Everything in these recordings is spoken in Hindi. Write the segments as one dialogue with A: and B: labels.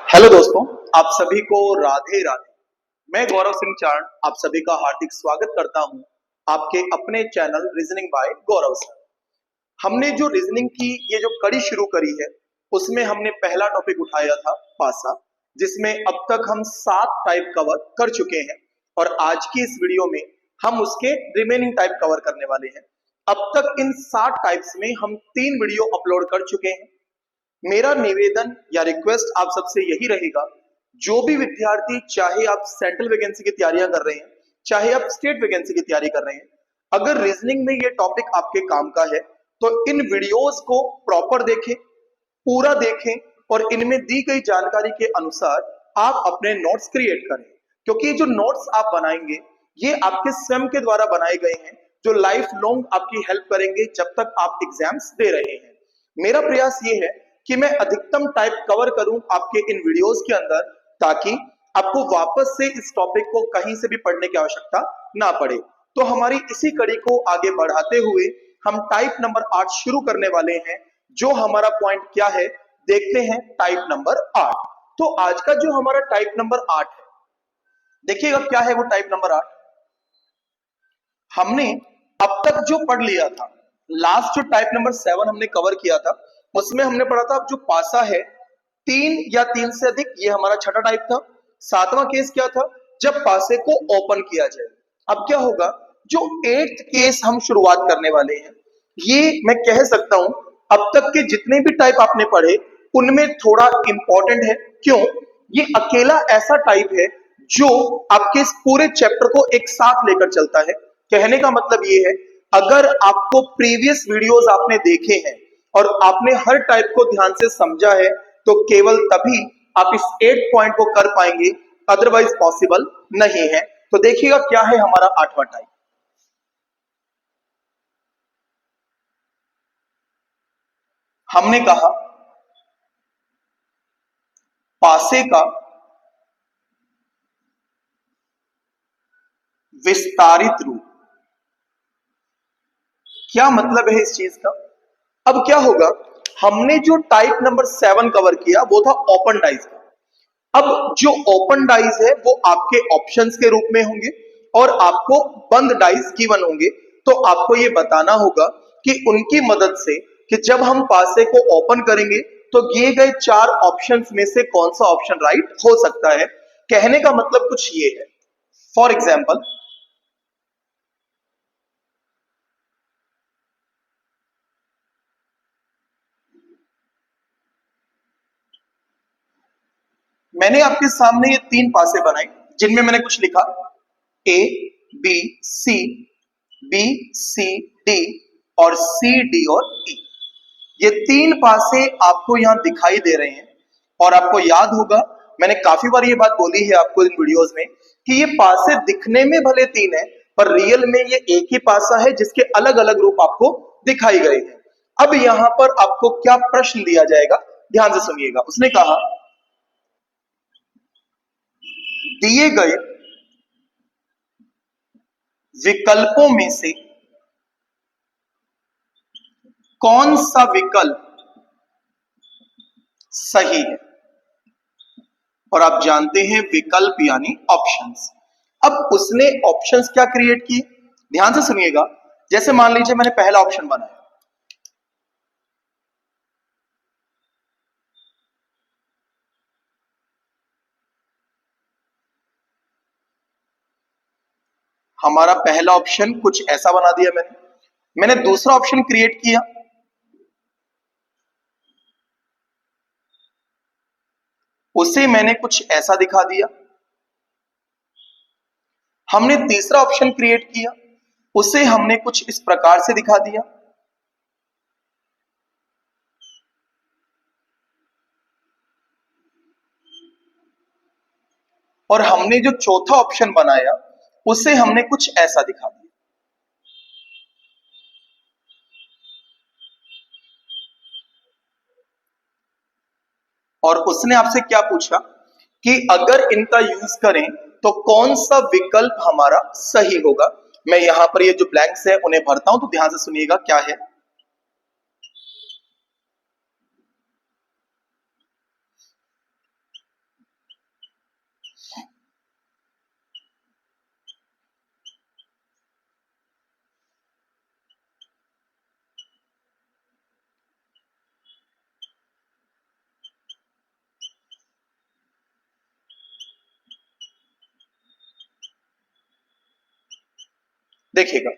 A: हेलो दोस्तों, आप सभी को राधे राधे। मैं गौरव सिंह चारण आप सभी का हार्दिक स्वागत करता हूं आपके अपने चैनल रीजनिंग बाय गौरव सर। हमने जो रीजनिंग की ये जो कड़ी शुरू करी है उसमें हमने पहला टॉपिक उठाया था पासा, जिसमें अब तक हम 7 टाइप कवर कर चुके हैं और आज की इस वीडियो में हम उसके रिमेनिंग टाइप कवर करने वाले हैं। अब तक इन 7 टाइप्स में हम 3 वीडियो अपलोड कर चुके हैं। मेरा निवेदन या रिक्वेस्ट आप सबसे यही रहेगा, जो भी विद्यार्थी, चाहे आप सेंट्रल वैकेंसी की तैयारियां कर रहे हैं, चाहे आप स्टेट वैकेंसी की तैयारी कर रहे हैं, अगर रीजनिंग में ये टॉपिक आपके काम का है तो इन वीडियोस को प्रॉपर देखें, पूरा देखें और इनमें दी गई जानकारी के अनुसार आप अपने नोट्स क्रिएट करें, क्योंकि जो नोट्स आप बनाएंगे ये आपके स्वयं के द्वारा बनाए गए हैं, जो लाइफ लॉन्ग आपकी हेल्प करेंगे जब तक आप एग्जाम्स दे रहे हैं। मेरा प्रयास ये है कि मैं अधिकतम टाइप कवर करूं आपके इन वीडियोस के अंदर, ताकि आपको वापस से इस टॉपिक को कहीं से भी पढ़ने की आवश्यकता ना पड़े। तो हमारी इसी कड़ी को आगे बढ़ाते हुए हम टाइप नंबर 8 शुरू करने वाले हैं। जो हमारा पॉइंट क्या है देखते हैं, टाइप नंबर 8। तो आज का जो हमारा टाइप नंबर 8 है, देखिएगा क्या है वो टाइप नंबर 8। हमने अब तक जो पढ़ लिया था, लास्ट जो टाइप नंबर 7 हमने कवर किया था, उसमें हमने पढ़ा था जो पासा है 3 या 3 से अधिक, ये हमारा छठा टाइप था। 7वां केस क्या था, जब पासे को ओपन किया जाए। अब क्या होगा, जो 8th केस हम शुरुआत करने वाले हैं, ये मैं कह सकता हूं अब तक के जितने भी टाइप आपने पढ़े उनमें थोड़ा इंपॉर्टेंट है। क्यों? ये अकेला ऐसा टाइप है जो आपके इस पूरे चैप्टर को एक साथ लेकर चलता है। कहने का मतलब ये है, अगर आपको प्रीवियस वीडियोस आपने देखे हैं और आपने हर टाइप को ध्यान से समझा है तो केवल तभी आप इस 8 पॉइंट को कर पाएंगे, अदरवाइज पॉसिबल नहीं है। तो देखिएगा क्या है हमारा 8वां टाइप। हमने कहा पासे का विस्तारित रूप। क्या मतलब है इस चीज का? अब क्या होगा, हमने जो टाइप नंबर 7 कवर किया वो था ओपन डाइज का। अब जो ओपन डाइज है वो आपके ऑप्शंस के रूप में होंगे और आपको बंद डाइज गिवन होंगे। तो आपको ये बताना होगा कि उनकी मदद से कि जब हम पासे को ओपन करेंगे तो दिए गए 4 ऑप्शंस में से कौन सा ऑप्शन राइट हो सकता है। कहने का मतलब कुछ ये है, फॉर एग्जाम्पल मैंने आपके सामने ये 3 पासे बनाए जिनमें मैंने कुछ लिखा A B C, B C D और सी डी और ई। ये 3 पासे आपको यहां दिखाई दे रहे हैं और आपको याद होगा मैंने काफी बार ये बात बोली है आपको इन वीडियोस में कि ये पासे दिखने में भले 3 है पर रियल में ये एक ही पासा है जिसके अलग अलग रूप आपको दिखाई गए हैं। अब यहां पर आपको क्या प्रश्न दिया जाएगा, ध्यान से सुनिएगा। उसने कहा दिए गए विकल्पों में से कौन सा विकल्प सही है। और आप जानते हैं विकल्प यानी ऑप्शंस। अब उसने ऑप्शंस क्या क्रिएट किए, ध्यान से सुनिएगा। जैसे मान लीजिए मैंने पहला ऑप्शन बनाया, हमारा पहला ऑप्शन कुछ ऐसा बना दिया मैंने दूसरा ऑप्शन क्रिएट किया, उसे मैंने कुछ ऐसा दिखा दिया। हमने तीसरा ऑप्शन क्रिएट किया, उसे हमने कुछ इस प्रकार से दिखा दिया। और हमने जो चौथा ऑप्शन बनाया उसे हमने कुछ ऐसा दिखा दिया। और उसने आपसे क्या पूछा कि अगर इनका यूज करें तो कौन सा विकल्प हमारा सही होगा। मैं यहां पर ये जो ब्लैंक्स है उन्हें भरता हूं, तो ध्यान से सुनिएगा क्या है। देखिएगा,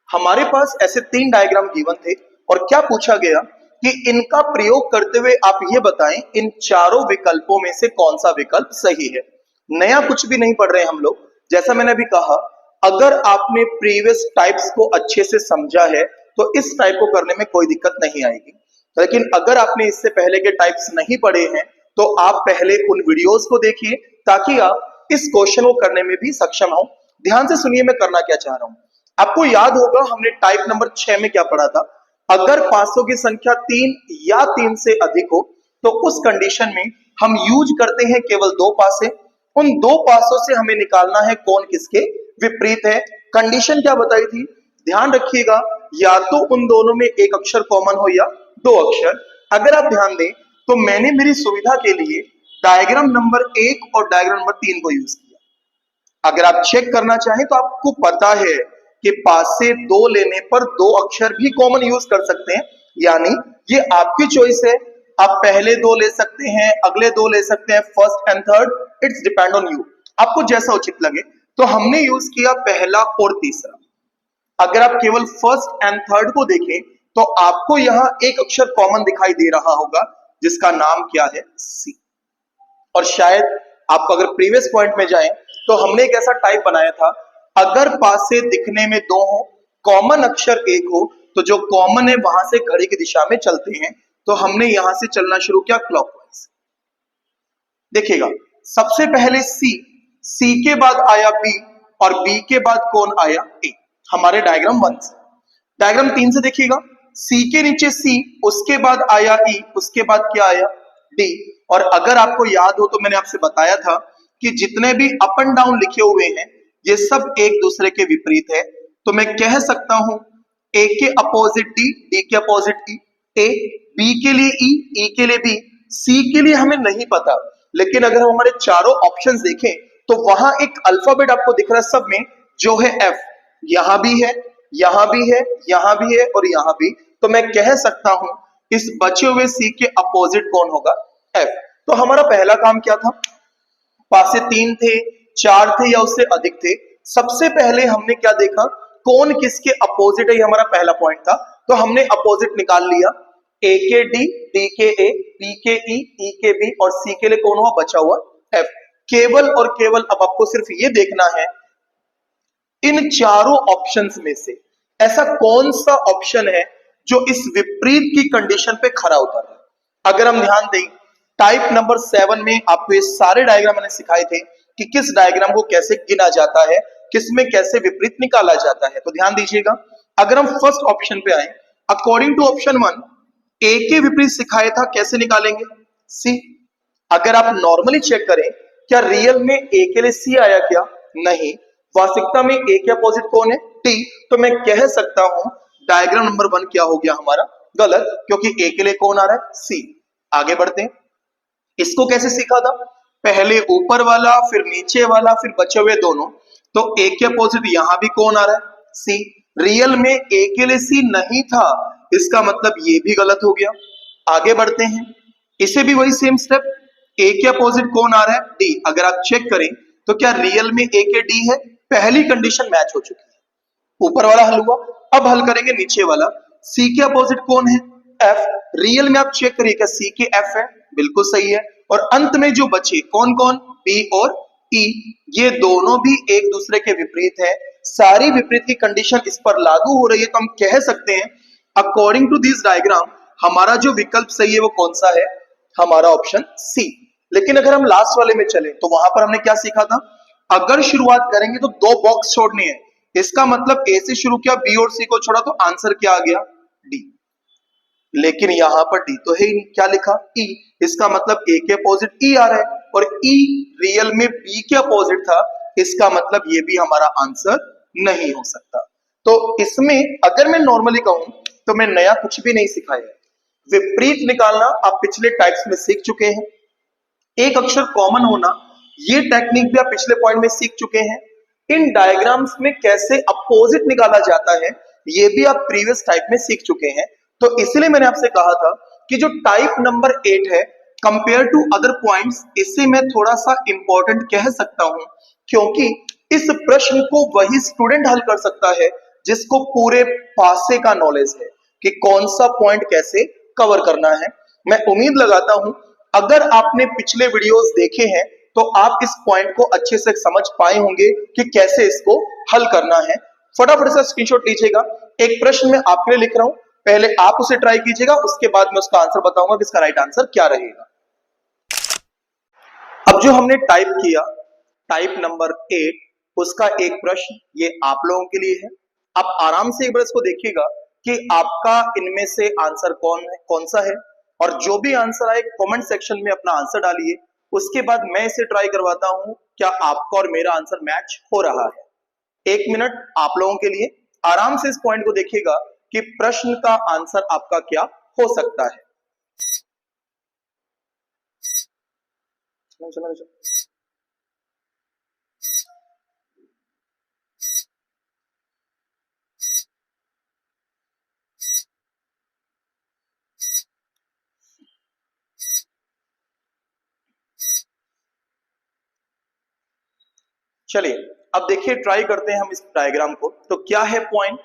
A: हमारे पास ऐसे 3 डायग्राम गिवन थे और क्या पूछा गया कि इनका प्रयोग करते हुए आप ये बताएं इन चारों विकल्पों में से कौन सा विकल्प सही है। नया कुछ भी नहीं पढ़ रहे हम लोग। जैसा मैंने अभी कहा, अगर आपने प्रीवियस टाइप्स को अच्छे से समझा है तो इस टाइप को करने में कोई दिक्कत नहीं आएगी। लेकिन अगर आपने इससे पहले के टाइप्स नहीं पढ़े हैं तो आप पहले उन वीडियोस को देखिए ताकि आप इस क्वेश्चन को करने में भी सक्षम हो। ध्यान से सुनिए मैं करना क्या चाह रहा हूं। आपको याद होगा हमने टाइप नंबर 6 में क्या पढ़ा था। अगर 500 की संख्या 3 या 3 से अधिक हो तो उस कंडीशन में हम यूज करते हैं केवल 2 पासे। उन 2 पासों से हमें निकालना है कौन किसके विपरीत है। कंडीशन क्या बताई थी, ध्यान रखिएगा, या तो उन दोनों में एक अक्षर कॉमन हो या 2 अक्षर। अगर आप ध्यान दें तो मैंने मेरी सुविधा के लिए डायग्राम नंबर 1 और डायग्राम नंबर 3 को यूज किया। अगर आप चेक करना चाहें तो आपको पता है कि पास से 2 लेने पर 2 अक्षर भी कॉमन यूज कर सकते हैं, यानी ये आपकी चॉइस है। आप पहले 2 ले सकते हैं, अगले 2 ले सकते हैं, first and third, it's depend on you, आपको जैसा उचित लगे। तो हमने यूज किया पहला और तीसरा। अगर आप केवल फर्स्ट एंड थर्ड को देखें तो आपको यहां एक अक्षर कॉमन दिखाई दे रहा होगा जिसका नाम क्या है, सी। और शायद आप अगर प्रीवियस पॉइंट में जाएं तो हमने एक ऐसा टाइप बनाया था, अगर पास से दिखने में 2 हो, कॉमन अक्षर 1 हो, तो जो कॉमन है वहां से घड़ी की दिशा में चलते हैं। तो हमने यहां से चलना शुरू किया क्लॉकवाइज। देखिएगा, सबसे पहले सी के बाद आया बी और बी के बाद कौन आया, ए, हमारे डायग्राम 1 से। डायग्राम 3 से देखिएगा, सी के नीचे सी, उसके बाद आया ई, उसके बाद क्या आया, डी। और अगर आपको याद हो तो मैंने आपसे बताया था कि जितने भी अप एंड डाउन लिखे हुए हैं ये सब एक दूसरे के विपरीत है। तो मैं कह सकता हूं ए के अपोजिट डी, डी के अपोजिट ई, ए, बी के लिए ई, ई के लिए बी, सी के लिए हमें नहीं पता। लेकिन अगर हम हमारे चारों ऑप्शंस देखें तो वहां एक अल्फाबेट आपको दिख रहा है सब में, जो है एफ। यहां भी है, यहां भी है, यहां भी है और यहां भी। तो मैं कह सकता हूं इस बचे हुए सी के अपोजिट कौन होगा, एफ। तो हमारा पहला काम क्या था, पासे 3 थे, 4 थे या उससे अधिक थे। सबसे पहले हमने क्या देखा, कौन किसके अपोजिट है, ये हमारा पहला पॉइंट था। तो हमने अपोजिट निकाल लिया, ए के डी, डी के ए, बी के ई के बी और सी के लिए कौन हुआ, बचा हुआ एफ। केवल और केवल अब आपको सिर्फ ये देखना है इन चारों ऑप्शंस में से ऐसा कौन सा ऑप्शन है जो इस विपरीत की कंडीशन पे खरा उतर रहा है। अगर हम ध्यान दें टाइप नंबर 7 में आपको ये सारे डायग्राम मैंने सिखाए थे कि किस डायग्राम को कैसे गिना जाता है, किसमें कैसे विपरीत निकाला जाता है। तो ध्यान दीजिएगा, अगर हम फर्स्ट ऑप्शन पे आए, अकॉर्डिंग टू ऑप्शन 1 ए के विपरीत सिखाया था, कैसे निकालेंगे, सी। अगर आप नॉर्मली चेक करें क्या रियल में ए के लिए सी आया, क्या नहीं, वास्तविकता में ए के अपोजिट कौन है, टी। तो मैं कह सकता हूं डायग्राम नंबर 1 क्या हो गया हमारा, गलत, क्योंकि ए के लिए कौन आ रहा है, सी। आगे बढ़ते हैं, इसको कैसे सीखा था, पहले ऊपर वाला फिर नीचे वाला फिर बचे हुए दोनों। तो ए के अपोजिट यहां भी कौन आ रहा है, सी। रियल में ए के लिए सी नहीं था, इसका मतलब ये भी गलत हो गया। आगे बढ़ते हैं, इसे भी वही सेम स्टेप, ए के अपोजिट कौन आ रहा है, डी। अगर आप चेक करें तो क्या रियल में ए के डी है, पहली कंडीशन मैच हो चुकी है, ऊपर वाला हल हुआ। अब हल करेंगे नीचे वाला, सी के अपोजिट कौन है, एफ। रियल में आप चेक करिए क्या सी के एफ है, बिल्कुल सही है। और अंत में जो बचे कौन कौन, बी और ई, ये दोनों भी एक दूसरे के विपरीत है। सारी विपरीत की कंडीशन इस पर लागू हो रही है। तो हम कह सकते हैं अकॉर्डिंग टू दिस डायग्राम हमारा जो विकल्प सही है वो कौन सा है, हमारा ऑप्शन सी। लेकिन अगर हम लास्ट वाले में चले तो वहां पर हमने क्या सीखा था, अगर शुरुआत करेंगे तो 2 बॉक्स छोड़ने हैं। इसका मतलब ए से शुरू किया, बी और सी को छोड़ा, तो आंसर क्या आ गया, डी। लेकिन यहां पर डी तो है ही नहीं, क्या लिखा, ई। इसका मतलब ए के अपोजिट ई आ रहा है और ई रियल में बी के अपोजिट था, इसका मतलब ये भी हमारा आंसर नहीं हो सकता। तो इसमें अगर मैं नॉर्मली कहूं तो मैं नया कुछ भी नहीं सिखाया। विपरीत निकालना आप पिछले टाइप्स में सीख चुके हैं, एक अक्षर कॉमन होना ये टेक्निक भी आप पिछले पॉइंट में सीख चुके हैं। इन डायग्राम्स में कैसे अपोजिट निकाला जाता है ये भी आप प्रीवियस टाइप में सीख चुके हैं। तो इसलिए मैंने आपसे कहा था कि जो टाइप नंबर 8 है कंपेयर टू अदर पॉइंट्स, इसे मैं थोड़ा सा इंपॉर्टेंट कह सकता हूं, क्योंकि इस प्रश्न को वही स्टूडेंट हल कर सकता है जिसको पूरे पासे का नॉलेज है कि कौन सा पॉइंट कैसे कवर करना है। मैं उम्मीद लगाता हूं अगर आपने पिछले वीडियोस देखे हैं तो आप इस पॉइंट को अच्छे से समझ पाए होंगे कि कैसे इसको हल करना है। फटाफट से स्क्रीनशॉट लीजिएगा। एक प्रश्न मैं आपके लिए लिख रहा हूं, पहले आप उसे ट्राई कीजिएगा, उसके बाद मैं उसका आंसर बताऊंगा कि इसका राइट आंसर क्या रहेगा। अब जो हमने टाइप किया, टाइप नंबर 8, उसका एक प्रश्न ये आप लोगों के लिए है। आप आराम से एक बार इसको देखिएगा कि आपका इनमें से आंसर कौन सा है, और जो भी आंसर आए कमेंट सेक्शन में अपना आंसर डालिए। उसके बाद मैं इसे ट्राई करवाता हूं क्या आपका और मेरा आंसर मैच हो रहा है। 1 मिनट आप लोगों के लिए, आराम से इस पॉइंट को देखिएगा कि प्रश्न का आंसर आपका क्या हो सकता है। चलिए अब देखिए, ट्राई करते हैं हम इस डायग्राम को। तो क्या है पॉइंट,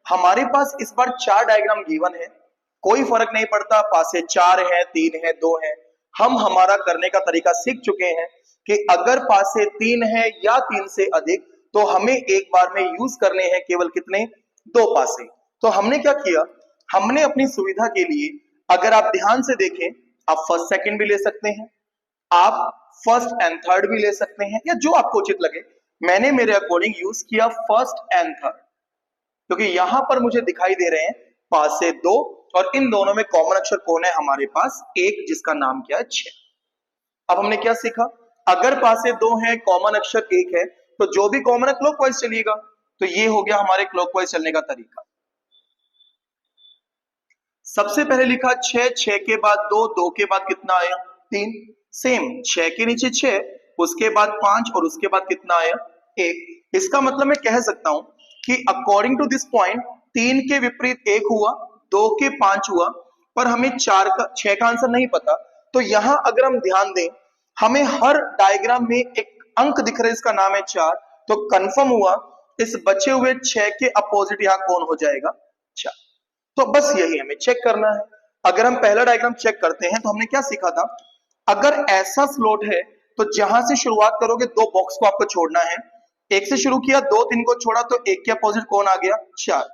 A: हमारे पास इस बार 4 डायग्राम गिवन है, कोई फर्क नहीं पड़ता पास से 4 है 3 है 2 है। हम हमारा करने का तरीका सीख चुके हैं कि अगर पास से 3 है या 3 से अधिक तो हमें एक बार में यूज करने हैं केवल कितने, 2 पासे। तो हमने क्या किया, हमने अपनी सुविधा के लिए, अगर आप ध्यान से देखें, आप फर्स्ट सेकंड भी ले सकते हैं, आप फर्स्ट एंड थर्ड भी ले सकते हैं, या जो आपको उचित लगे। मैंने मेरे अकॉर्डिंग यूज किया फर्स्ट एंड थर्ड, क्योंकि यहां पर मुझे दिखाई दे रहे हैं पास से 2, और इन दोनों में कॉमन अक्षर कौन है, हमारे पास 1, जिसका नाम क्या है 6। अब हमने क्या सीखा, अगर पास से 2 है, कॉमन अक्षर 1 है, तो जो भी कॉमन है क्लॉकवाइज चलिएगा। तो ये हो गया हमारे क्लॉकवाइज चलने का तरीका। सबसे पहले लिखा 6, 6 के बाद 2, 2 के बाद कितना आया 3, सेम 6 के नीचे 6, उसके बाद 5, और उसके बाद कितना आया 1। इसका मतलब मैं कह सकता हूं कि अकॉर्डिंग टू दिस पॉइंट 3 के विपरीत 1 हुआ, 2 के 5 हुआ, पर हमें 6 का आंसर नहीं पता। तो यहां अगर हम ध्यान दें, हमें हर डायग्राम में एक अंक दिख रहा है, इसका नाम है 4। तो कंफर्म हुआ इस बचे हुए 6 के अपोजिट यहां कौन हो जाएगा 4। तो बस यही हमें चेक करना है। अगर हम पहला डायग्राम चेक करते हैं तो हमने क्या सीखा था, अगर ऐसा स्लॉट है तो जहां से शुरुआत करोगे 2 बॉक्स को आपको छोड़ना है। 1 से शुरू किया, 2 3 को छोड़ा, तो 1 के अपोजिट कौन आ गया 4।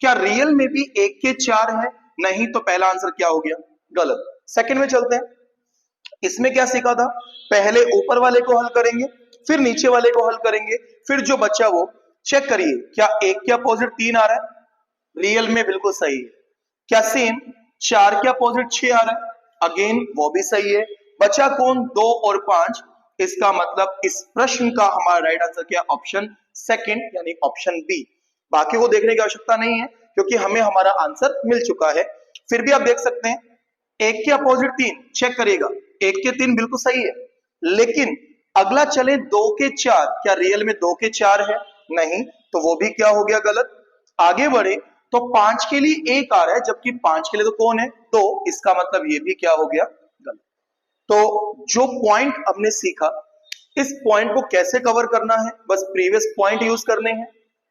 A: क्या रियल में भी 1 के 4 है, नहीं, तो पहला आंसर क्या हो गया गलत। सेकंड में चलते हैं, इसमें क्या सीखा था, पहले ऊपर वाले को हल करेंगे, फिर नीचे वाले को हल करेंगे, फिर जो बचा वो चेक करिए, क्या 1 के अपोजिट 3 आ रहा है, रियल में बिल्कुल सही है। क्या सेम 4 के अपोजिट 6 आ रहा है, अगेन वो भी सही है। बचा कौन 2 और 5, इसका मतलब इस प्रश्न का हमारा राइट आंसर क्या, ऑप्शन सेकंड, यानी ऑप्शन बी। बाकी को देखने की आवश्यकता नहीं है क्योंकि हमें हमारा आंसर मिल चुका है। फिर भी आप देख सकते हैं 1 के अपोजिट 3, चेक करिएगा 1 के 3 बिल्कुल सही है, लेकिन अगला चले 2 के 4, क्या रियल में 2 के 4 है, नहीं, तो वो भी क्या हो गया गलत। आगे बढ़े तो 5 के लिए 1 आ रहा है, जबकि 5 के लिए तो कौन है 2, इसका मतलब ये भी क्या हो गया गलत। तो जो पॉइंट हमने सीखा, इस पॉइंट को कैसे कवर करना है, बस प्रीवियस पॉइंट यूज करने हैं,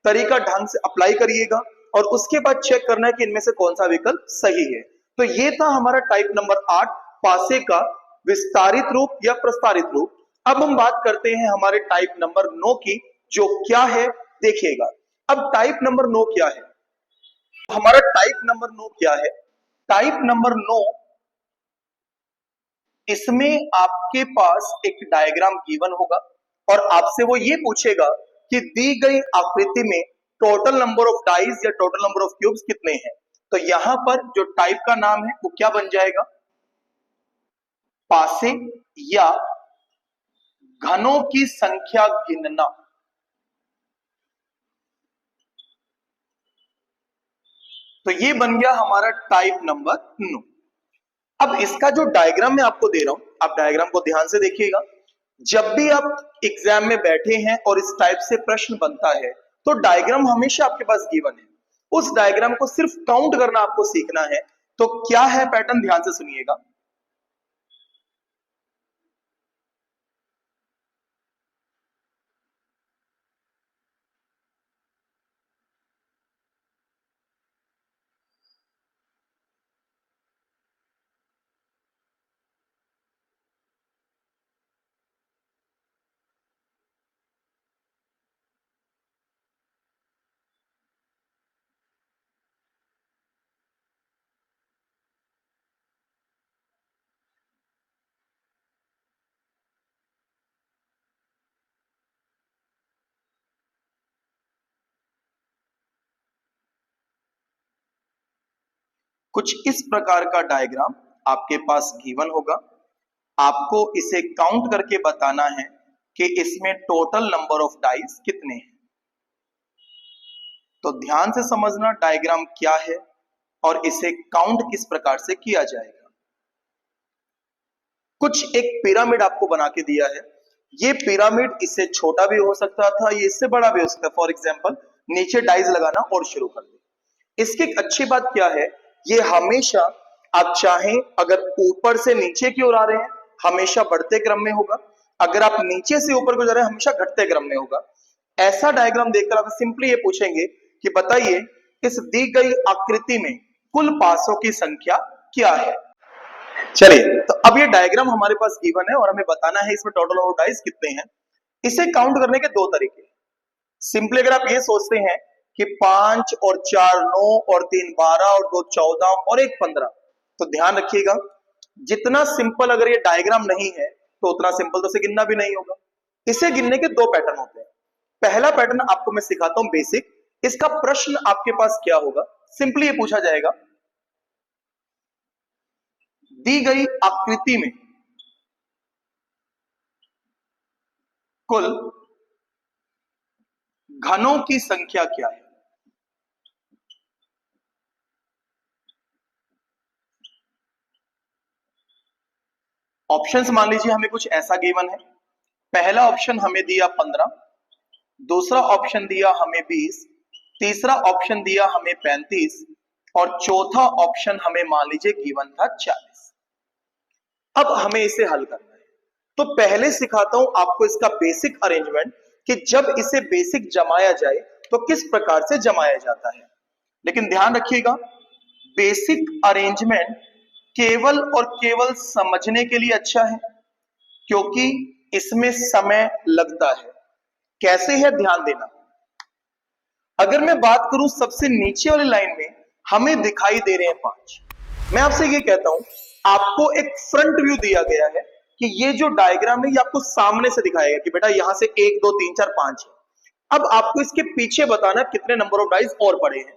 A: तरीका ढंग से अप्लाई करिएगा, और उसके बाद चेक करना है कि इनमें से कौन सा विकल्प सही है। तो ये था हमारा टाइप नंबर 8, पासे का विस्तारित रूप या प्रस्तारित रूप। अब हम बात करते हैं हमारे टाइप नंबर 9 की, जो क्या है देखिएगा। अब टाइप नंबर 9 क्या है, हमारा टाइप नंबर 9 क्या है, टाइप नंबर 9, इसमें आपके पास एक डायग्राम गिवन होगा और आपसे वो ये पूछेगा कि दी गई आकृति में टोटल नंबर ऑफ डाइज या टोटल नंबर ऑफ क्यूब्स कितने हैं। तो यहां पर जो टाइप का नाम है वो क्या बन जाएगा, पासे या घनों की संख्या गिनना। तो ये बन गया हमारा टाइप नंबर 9। अब इसका जो डायग्राम मैं आपको दे रहा हूं, आप डायग्राम को ध्यान से देखिएगा। जब भी आप एग्जाम में बैठे हैं और इस टाइप से प्रश्न बनता है तो डायग्राम हमेशा आपके पास गिवन है, उस डायग्राम को सिर्फ काउंट करना आपको सीखना है। तो क्या है पैटर्न, ध्यान से सुनिएगा। कुछ इस प्रकार का डायग्राम आपके पास गिवन होगा। आपको इसे काउंट करके बताना है कि इसमें टोटल नंबर ऑफ डाइस कितने हैं। तो ध्यान से समझना डायग्राम क्या है और इसे काउंट किस प्रकार से किया जाएगा। कुछ एक पिरामिड आपको बना के दिया है। ये पिरामिड इससे छोटा भी हो सकता था, ये इससे बड़ा भी हो सकता है। फॉर एग्जाम्पल नीचे डाइस लगाना और शुरू कर दे। इसकी एक अच्छी बात क्या है, ये हमेशा आप चाहें अगर ऊपर से नीचे की ओर आ रहे हैं हमेशा बढ़ते क्रम में होगा, अगर आप नीचे से ऊपर को जा रहे हैं हमेशा घटते क्रम में होगा। ऐसा डायग्राम देखकर आप सिंपली ये पूछेंगे कि बताइए इस दी गई आकृति में कुल पासों की संख्या क्या है। चलिए तो अब ये डायग्राम हमारे पास गिवन है और हमें बताना है इसमें टोटल नंबर ऑफ डाइस कितने हैं। इसे काउंट करने के दो तरीके। सिंपली अगर आप ये सोचते हैं कि 5 और 4 9 और 3 12 और 2 14 और 1 15, तो ध्यान रखिएगा जितना सिंपल अगर ये डायग्राम नहीं है तो उतना सिंपल तो इसे गिनना भी नहीं होगा। इसे गिनने के दो पैटर्न होते हैं। पहला पैटर्न आपको मैं सिखाता हूं बेसिक। इसका प्रश्न आपके पास क्या होगा, सिंपली ये पूछा जाएगा दी गई आकृति में कुल घनों की संख्या क्या है। ऑप्शंस मान लीजिए हमें कुछ ऐसा गिवन है। पहला ऑप्शन हमें दिया 15, दूसरा ऑप्शन दिया हमें 20, तीसरा ऑप्शन दिया हमें 35 और चौथा ऑप्शन हमें मान लीजिए गिवन था 40। अब हमें इसे हल करना है। तो पहले सिखाता हूं आपको इसका बेसिक अरेंजमेंट कि जब इसे बेसिक जमाया जाए तो किस प्रकार से जमाया जाता है। लेकिन ध्यान रखिएगा बेसिक अरेंजमेंट केवल और केवल समझने के लिए अच्छा है क्योंकि इसमें समय लगता है। कैसे है ध्यान देना। अगर मैं बात करूं सबसे नीचे वाली लाइन में हमें दिखाई दे रहे हैं 5। मैं आपसे ये कहता हूं आपको एक फ्रंट व्यू दिया गया है कि ये जो डायग्राम है ये आपको सामने से दिखाएगा कि बेटा यहां से 1 2 3 4 5 है। अब आपको इसके पीछे बताना कितने नंबर ऑफ डाइस और पड़े हैं।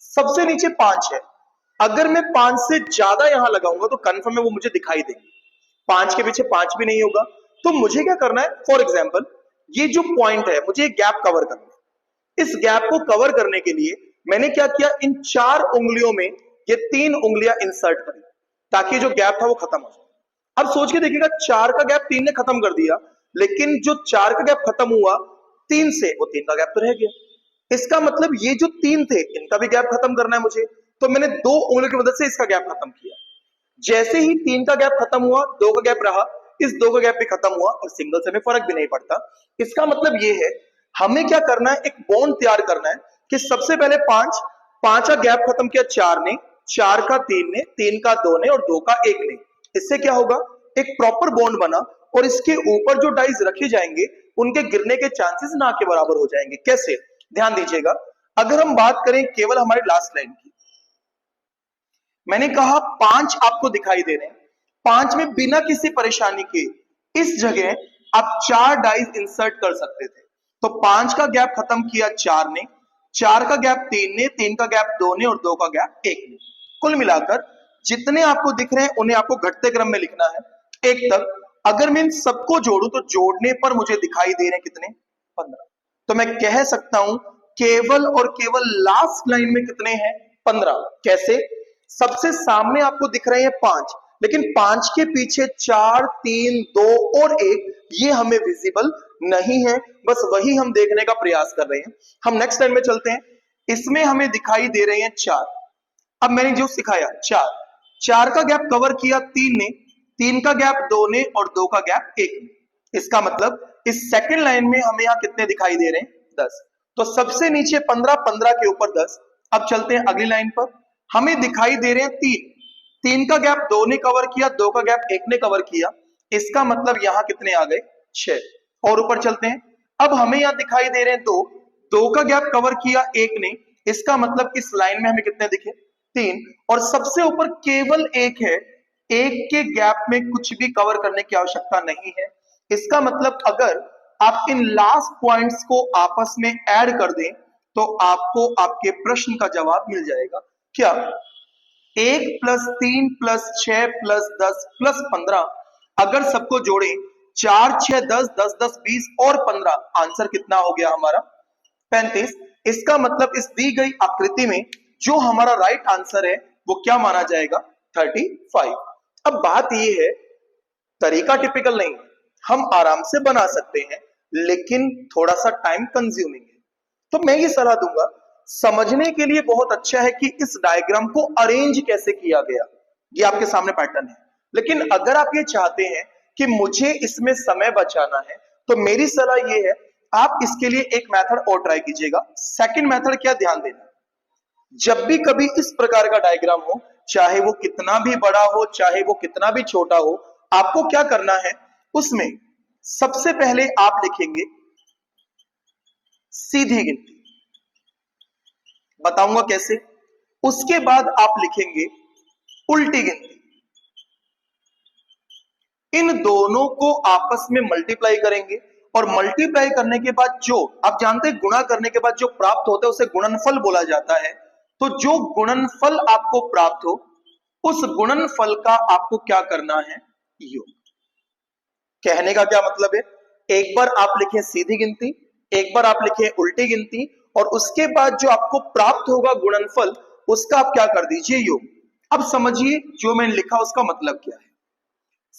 A: सबसे नीचे 5 है, अगर मैं 5 से ज्यादा यहां लगाऊंगा तो कंफर्म है वो मुझे दिखाई देंगे। 5 के पीछे 5 भी नहीं होगा। तो मुझे क्या करना है, फॉर एग्जाम्पल ये जो पॉइंट है मुझे गैप कवर करना है। इस गैप को कवर करने के लिए मैंने क्या किया, इन 4 उंगलियों में ये 3 उंगलियां इंसर्ट करी ताकि जो गैप था वो खत्म हो जाए। अब सोच के देखिएगा 4 का गैप 3 ने खत्म कर दिया, लेकिन जो 4 का गैप खत्म हुआ 3 से, वो 3 का गैप तो रह गया। इसका मतलब ये जो 3 थे इनका भी गैप खत्म करना है मुझे, तो मैंने 2 उंगलियों की मदद से इसका गैप खत्म किया। जैसे ही 3 का गैप खत्म हुआ 2 का गैप रहा, इस 2 का गैप भी खत्म हुआ और सिंगल से में फर्क भी नहीं पड़ता। इसका मतलब ये है हमें क्या करना है, एक बॉन्ड तैयार करना है कि सबसे पहले 5 का गैप खत्म किया 4 ने, 4 का 3 ने, 3 का 2 ने और 2 का 1 ने। इससे क्या होगा, एक प्रॉपर बॉन्ड बना और इसके ऊपर जो डाइस रखे जाएंगे उनके गिरने के चांसेस ना के बराबर हो जाएंगे। कैसे, ध्यान दीजिएगा। अगर हम बात करें केवल हमारी लास्ट लाइन की, मैंने कहा 5 आपको दिखाई दे रहे हैं, 5 में बिना किसी परेशानी के इस जगह आप 4 डाइस इंसर्ट कर सकते थे। तो 5 का गैप खत्म किया 4 ने, 4 का गैप 3 ने, 3 का गैप 2 ने और 2 का गैप 1 ने। कुल मिलाकर जितने आपको दिख रहे हैं उन्हें आपको घटते क्रम में लिखना है 1 तक। अगर मैं इन सबको जोड़ू तो जोड़ने पर मुझे दिखाई दे रहे हैं कितने, 15। तो मैं कह सकता हूं केवल और केवल लास्ट लाइन में कितने हैं, 15। कैसे, सबसे सामने आपको दिख रहे हैं 5, लेकिन 5 के पीछे 4 3 2 और 1 ये हमें विजिबल नहीं है, बस वही हम देखने का प्रयास कर रहे हैं। हम नेक्स्ट लाइन में चलते हैं। इसमें हमें दिखाई दे रहे हैं 4। अब मैंने जो सिखाया 4 का गैप कवर किया 3 ने, 3 का गैप 2 ने और 2 का गैप 1 ने। इसका मतलब इस सेकंड लाइन में हमें यहां कितने दिखाई दे रहे हैं, 10। तो सबसे नीचे 15, 15 के ऊपर 10। अब चलते हैं अगली लाइन पर, हमें दिखाई दे रहे हैं 3 का गैप 2 ने कवर किया, 2 का गैप 1 ने कवर किया। इसका मतलब यहां कितने आ गए, 6। और ऊपर चलते हैं, अब हमें यहां दिखाई दे रहे हैं 2 का गैप कवर किया 1 ने। इसका मतलब इस लाइन में हमें कितने दिखे, 3। और सबसे ऊपर केवल 1 है, 1 के गैप में कुछ भी कवर करने की आवश्यकता नहीं है। इसका मतलब अगर आप इन लास्ट पॉइंट्स को आपस में ऐड कर दें तो आपको आपके प्रश्न का जवाब मिल जाएगा। क्या, 1+3+6+10+15, अगर सबको जोड़े 4, 6, 10, 10, 10, 20 और 15, आंसर कितना हो गया हमारा 35। इसका मतलब इस दी गई आकृति में जो हमारा राइट आंसर है वो क्या माना जाएगा 35। अब बात यह है, तरीका टिपिकल नहीं है, हम आराम से बना सकते हैं लेकिन थोड़ा सा टाइम कंज्यूमिंग है। तो मैं ये सलाह दूंगा, समझने के लिए बहुत अच्छा है कि इस डायग्राम को अरेंज कैसे किया गया। ये आपके सामने पैटर्न है, लेकिन अगर आप ये चाहते हैं कि मुझे इसमें समय बचाना है तो मेरी सलाह ये है, आप इसके लिए एक मेथड और ट्राई कीजिएगा। सेकंड मेथड क्या, ध्यान देना, जब भी कभी इस प्रकार का डायग्राम हो, चाहे वो कितना भी बड़ा हो चाहे वो कितना भी छोटा हो, आपको क्या करना है, उसमें सबसे पहले आप लिखेंगे सीधी गिनती, बताऊंगा कैसे। उसके बाद आप लिखेंगे उल्टी गिनती। इन दोनों को आपस में मल्टीप्लाई करेंगे और मल्टीप्लाई करने के बाद जो आप जानते हैं, गुणा करने के बाद जो प्राप्त होता है उसे गुणनफल बोला जाता है। तो जो गुणनफल आपको प्राप्त हो, उस गुणनफल का आपको क्या करना है, योग। कहने का क्या मतलब है, एक बार आप लिखें सीधी गिनती, एक बार आप लिखें उल्टी गिनती, और उसके बाद जो आपको प्राप्त होगा गुणनफल, उसका आप क्या कर दीजिए, योग। अब समझिए जो मैंने लिखा उसका मतलब क्या है।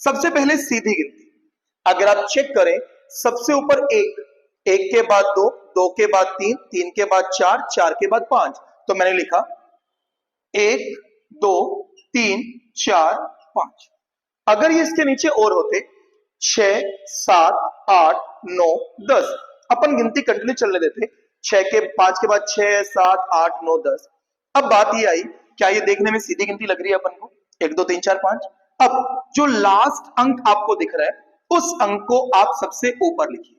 A: सबसे पहले सीधी गिनती, अगर आप चेक करें, सबसे ऊपर एक, एक के बाद दो, दो के बाद तीन, तीन के बाद चार, चार के बाद पांच, तो मैंने लिखा 1, 2, 3, 4, 5। अगर ये इसके नीचे और होते 6, 7, 8, 9, 10, अपन गिनती कंटिन्यू चलने देते, 6 के 5 के बाद 6, 7, 8, 9, 10। अब बात ये आई, क्या ये देखने में सीधी गिनती लग रही है अपन को, 1, 2, 3, 4, 5। अब जो लास्ट अंक आपको दिख रहा है उस अंक को आप सबसे ऊपर लिखिए।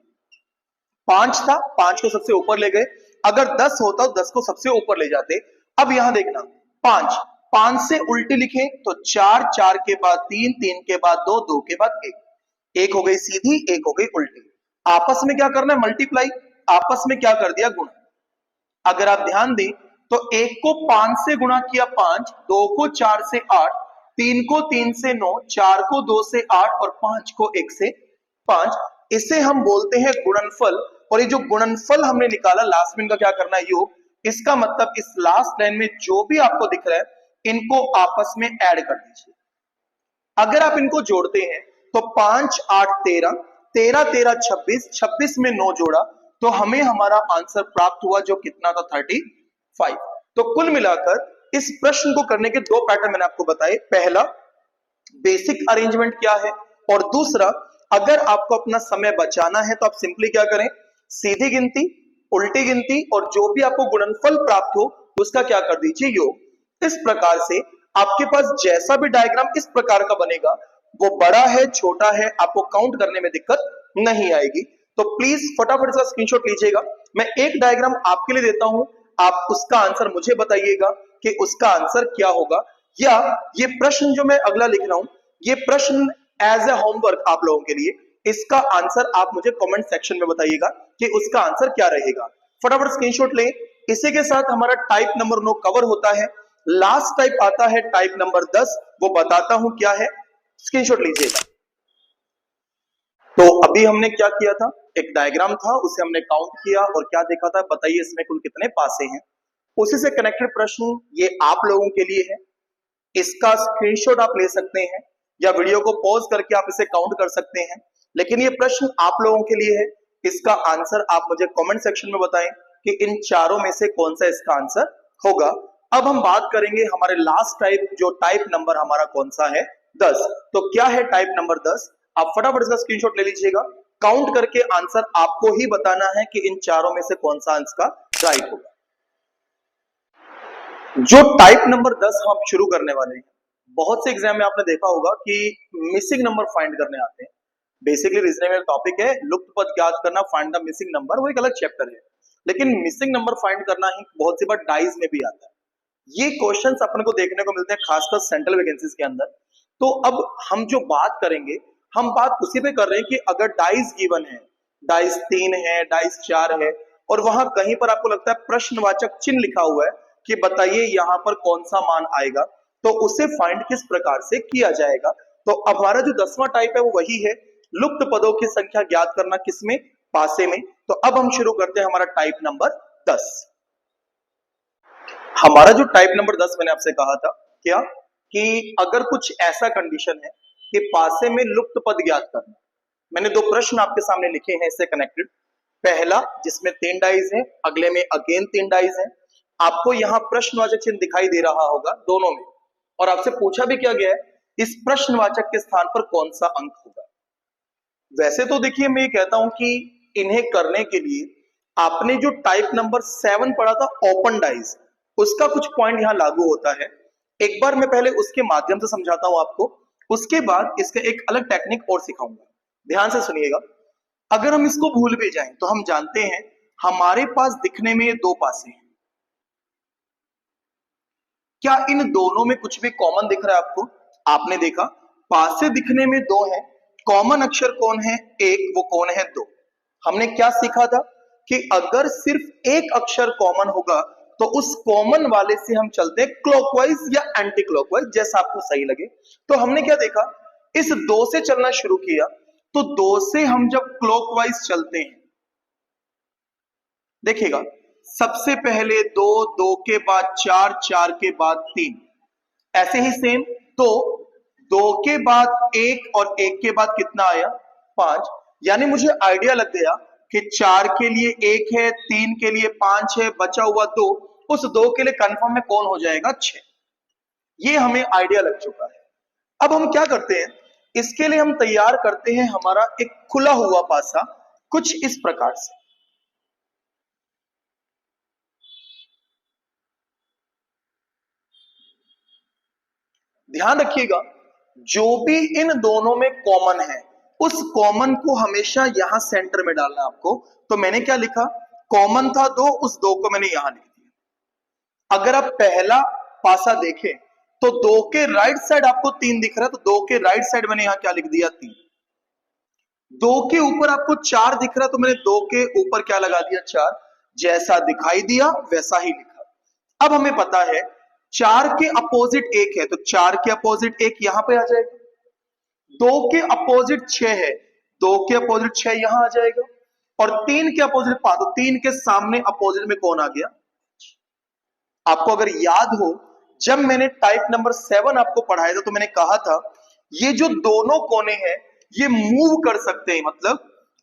A: 5 था, 5 को सबसे ऊपर ले गए, अगर 10 होता तो 10 को सबसे ऊपर ले जाते। अब यहां देखना, 5, 5 से उल्टी लिखें तो 4, 4 के बाद 3, 3 के बाद 2, 2 के बाद 1, एक हो गई सीधी, एक हो गई उल्टी। आपस में क्या करना है, मल्टीप्लाई, आपस में क्या कर दिया, गुणा। अगर आप ध्यान दें तो 1 को 5 से गुणा किया 5, 2 को 4 से 8, 3 को 3 से 9, 4 को 2 से 8 और 5 को 1 से 5। इसे हम बोलते हैं गुणनफल। और ये जो गुणनफल हमने निकाला, लास्ट में इनका क्या करना है, योग। इसका मतलब इस लास्ट लाइन में जो भी आपको दिख रहा है इनको आपस में ऐड कर दीजिए। अगर आप इनको जोड़ते हैं तो 5, 8, 13, 13, 13, 26, 26 में 9 जोड़ा तो हमें हमारा आंसर प्राप्त हुआ, जो कितना था 35। तो कुल मिलाकर इस प्रश्न को करने के दो पैटर्न मैंने आपको बताए। पहला, बेसिक अरेंजमेंट क्या है, और दूसरा, अगर आपको अपना समय बचाना है तो आप सिंपली क्या करें, सीधी गिनती, उल्टी गिनती, और जो भी आपको गुणनफल प्राप्त हो उसका क्या कर दीजिए, योग। इस प्रकार से आपके पास जैसा भी डायग्राम इस प्रकार का बनेगा, वो बड़ा है छोटा है, आपको काउंट करने में दिक्कत नहीं आएगी। तो प्लीज फटाफट इसका स्क्रीनशॉट लीजिएगा। मैं एक डायग्राम आपके लिए देता हूं, आप उसका आंसर मुझे बताइएगा कि उसका आंसर क्या होगा। या ये प्रश्न जो मैं अगला लिख रहा हूं, ये प्रश्न एज ए होमवर्क आप लोगों के लिए, इसका आंसर आप मुझे कमेंट सेक्शन में बताइएगा कि उसका आंसर क्या रहेगा। फटाफट स्क्रीनशॉट लें। इसी के साथ हमारा टाइप नंबर 9 कवर होता है। लास्ट टाइप आता है टाइप नंबर 10, वो बताता हूं क्या है, स्क्रीनशॉट लीजिएगा। तो अभी हमने क्या किया था, एक डायग्राम था, उसे हमने काउंट किया और क्या देखा था, बताइए इसमें कुल कितने पासे हैं। उसी से कनेक्टेड प्रश्न ये आप लोगों के लिए है। इसका स्क्रीनशॉट आप ले सकते हैं या वीडियो को पॉज करके आप इसे काउंट कर सकते हैं, लेकिन ये प्रश्न आप लोगों के लिए है। इसका आंसर आप मुझे कमेंट सेक्शन में बताएं कि इन चारों में से कौन सा इसका आंसर होगा। अब हम बात करेंगे हमारे लास्ट टाइप, जो टाइप नंबर हमारा कौन सा है, 10। तो क्या है टाइप नंबर 10, आप फटाफट इसका स्क्रीनशॉट ले लीजिएगा। काउंट करके आंसर आपको ही बताना है कि इन चारों में से कौन सा आंसर का राइट होगा। जो टाइप नंबर 10 हम शुरू करने वाले हैं, बहुत से एग्जाम में आपने देखा होगा कि मिसिंग नंबर फाइंड करने आते हैं। बेसिकली रीजनिंग में टॉपिक है लुप्त पद ज्ञात करना, फाइंड द मिसिंग नंबर, वो एक अलग चैप्टर है। लेकिन मिसिंग नंबर फाइंड करना ही बहुत सी बार डाइज में भी आता है। ये क्वेश्चंस अपन को देखने को मिलते हैं खासकर सेंट्रल वैकेंसीज के अंदर। तो अब हम जो बात करेंगे, हम बात उसी पे कर रहे हैं कि अगर डाइज गिवन है, डाइज 3 है, डाइज 4 है, और वहां कहीं पर आपको लगता है प्रश्नवाचक चिन्ह लिखा हुआ है कि बताइए यहां पर कौन सा मान आएगा, तो उसे फाइंड किस प्रकार से किया जाएगा। तो अब हमारा जो 10वां टाइप है वो वही है, लुप्त पदों की संख्या ज्ञात करना, किसमें, पासे में। तो अब हम शुरू करते हैं हमारा टाइप नंबर 10। हमारा जो टाइप नंबर 10 मैंने आपसे कहा था क्या, कि अगर कुछ ऐसा कंडीशन है कि पासे में लुप्त पद ज्ञात करना। मैंने दो प्रश्न आपके सामने लिखे हैं इससे कनेक्टेड। पहला जिसमें 3 डाइज है, अगले में अगेन 3 डाइज है। आपको यहां प्रश्नवाचक चिन्ह दिखाई दे रहा होगा दोनों में, और आपसे पूछा भी क्या गया है, इस प्रश्नवाचक के स्थान पर कौन सा अंक होगा। वैसे तो देखिए मैं ये कहता हूं कि इन्हें करने के लिए आपने जो टाइप नंबर 7 पढ़ा था ओपन डाइज, उसका कुछ पॉइंट यहां लागू होता है। एक बार मैं पहले उसके माध्यम से समझाता हूं आपको, उसके बाद इसका एक अलग टेक्निक और सिखाऊंगा। ध्यान से सुनिएगा। अगर हम इसको भूल भी जाएं तो हम जानते हैं हमारे पास दिखने में ये दो पासे हैं। क्या इन दोनों में कुछ भी कॉमन दिख रहा है आपको? आपने देखा पासे दिखने में दो हैं, कॉमन अक्षर कौन है? एक, वो कौन है? दो। हमने क्या सीखा था कि अगर सिर्फ एक अक्षर कॉमन होगा तो उस कॉमन वाले से हम चलते हैं क्लॉकवाइज या एंटी क्लॉकवाइज, जैसा आपको सही लगे। तो हमने क्या देखा, इस दो से चलना शुरू किया, तो दो से हम जब क्लॉकवाइज चलते हैं, देखिएगा सबसे पहले दो, दो के बाद चार, चार के बाद तीन, ऐसे ही सेम। तो दो के बाद एक और एक के बाद कितना आया? 5। यानी मुझे आइडिया लग गया कि 4 के लिए 1 है, 3 के लिए 5 है, बचा हुआ 2, उस 2 के लिए कंफर्म में कौन हो जाएगा? 6। ये हमें आइडिया लग चुका है। अब हम क्या करते हैं, इसके लिए हम तैयार करते हैं हमारा एक खुला हुआ पासा, कुछ इस प्रकार से। ध्यान रखिएगा, जो भी इन दोनों में कॉमन है उस कॉमन को हमेशा यहां सेंटर में डालना है आपको। तो मैंने क्या लिखा, कॉमन था 2, उस 2 को मैंने यहां लिख दिया। अगर आप पहला पासा देखें तो 2 के राइट साइड आपको 3 दिख रहा है, तो 2 के राइट साइड मैंने यहां क्या लिख दिया? 3। 2 के ऊपर आपको 4 दिख रहा है, तो मैंने 2 के ऊपर क्या लगा दिया? 4। जैसा दिखाई दिया वैसा ही लिखा। अब हमें पता है 4 के अपोजिट 1 है, तो 4 के अपोजिट 1 यहां पे आ जाएगा। 2 के अपोजिट 6 है, 2 के अपोजिट 6 यहां आ जाएगा। और 3 के अपोजिट 5, तो 3 के सामने अपोजिट में कौन आ गया? आपको अगर याद हो, जब मैंने टाइप नंबर 7 आपको पढ़ाया था तो मैंने कहा था ये जो दोनों कोने हैं ये मूव कर सकते हैं, मतलब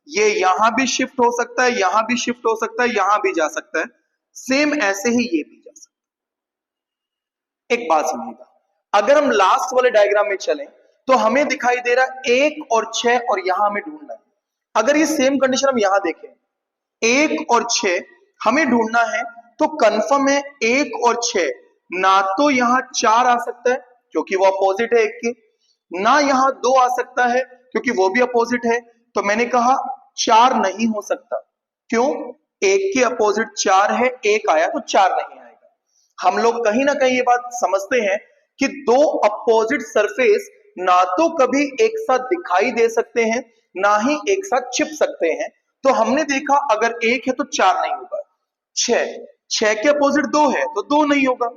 A: ये यहां भी शिफ्ट हो सकता है, यहां भी शिफ्ट हो सकता है, यहां भी जा सकता है। सेम ऐसे ही ये भी जा सकता है। एक बात सुनिएगा, अगर हम लास्ट वाले डायग्राम में चलें तो हमें दिखाई दे रहा है 1 और 6, और यहां हमें ढूंढना है। अगर ये सेम कंडीशन हम यहां देखें, 1 और 6 हमें ढूंढना है, तो कंफर्म है 1 और 6, ना तो यहां 4 आ सकता है क्योंकि वो अपोजिट है 1 के, ना यहां 2 आ सकता है क्योंकि वो भी अपोजिट है। तो मैंने कहा 4 नहीं हो सकता। क्यों? 1 के अपोजिट 4 है, 1 आया तो 4 नहीं आएगा। हम लोग कहीं ना कहीं ये बात समझते हैं कि दो अपोजिट सरफेस ना तो कभी एक साथ दिखाई दे सकते हैं, ना ही एक साथ छिप सकते हैं। तो हमने देखा अगर 1 है तो 4 नहीं होगा, 6 के अपोजिट 2 है तो 2 नहीं होगा।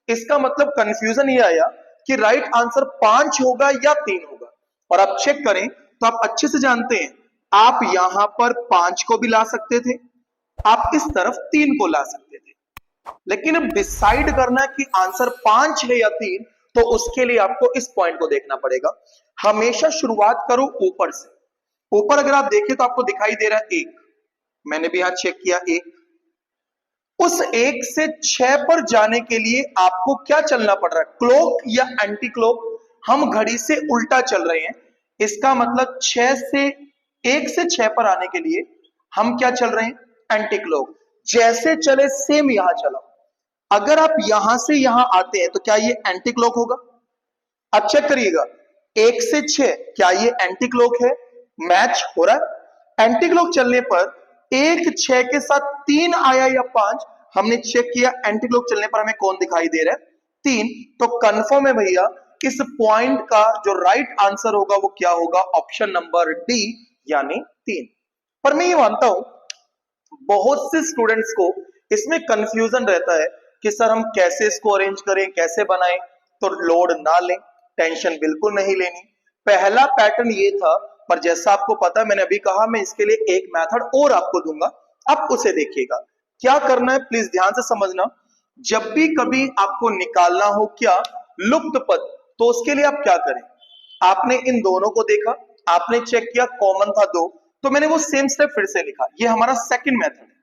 A: इसका मतलब कंफ्यूजन ये आया कि राइट आंसर 5 होगा या 3 होगा। और आप चेक करें तो आप अच्छे से जानते हैं, आप यहां पर 5 को भी ला सकते थे, आप इस तरफ 3 को ला सकते थे, लेकिन अब डिसाइड करना है कि आंसर 5 है या 3, तो उसके लिए आपको इस पॉइंट को देखना पड़ेगा। हमेशा शुरुआत करो ऊपर से। ऊपर अगर आप देखें तो आपको दिखाई दे रहा है 1, मैंने भी यहां चेक किया 1। उस 1 से 6 पर जाने के लिए आपको क्या चलना पड़ रहा है, क्लॉक या एंटी क्लॉक? हम घड़ी से उल्टा चल रहे हैं, इसका मतलब 6 से 1 से 6 पर आने के लिए हम क्या चल रहे हैं? Anti clock. जैसे चले सेम यहां चलो। अगर आप यहां से यहां आते हैं तो क्या ये एंटी क्लॉक होगा? अब चेक करिएगा, 1 से 6 क्या ये एंटी क्लॉक है? मैच हो रहा है। एंटी क्लॉक चलने पर 1 6 के साथ 3 आया या 5, हमने चेक किया एंटी क्लॉक चलने पर हमें कौन दिखाई दे रहा है? 3। तो कंफर्म है भैया, इस पॉइंट का जो राइट आंसर होगा वो क्या होगा? ऑप्शन नंबर डी, यानी 3। पर मैं ये मानता हूं बहुत से स्टूडेंट्स को इसमें कंफ्यूजन रहता है कि सर हम कैसे इसको अरेंज करें, कैसे बनाएं। तो लोड ना लें, टेंशन बिल्कुल नहीं लेनी। पहला पैटर्न ये था, पर जैसा आपको पता है, मैंने अभी कहा मैं इसके लिए एक मेथड और आपको दूंगा, आप उसे देखिएगा। क्या करना है प्लीज ध्यान से समझना। जब भी कभी आपको निकालना हो क्या लुप्त पद, तो उसके लिए आप क्या करें, आपने इन दोनों को देखा, आपने चेक किया कॉमन था दो, तो मैंने वो सेम स्टेप फिर से लिखा। ये हमारा सेकंड मेथड है।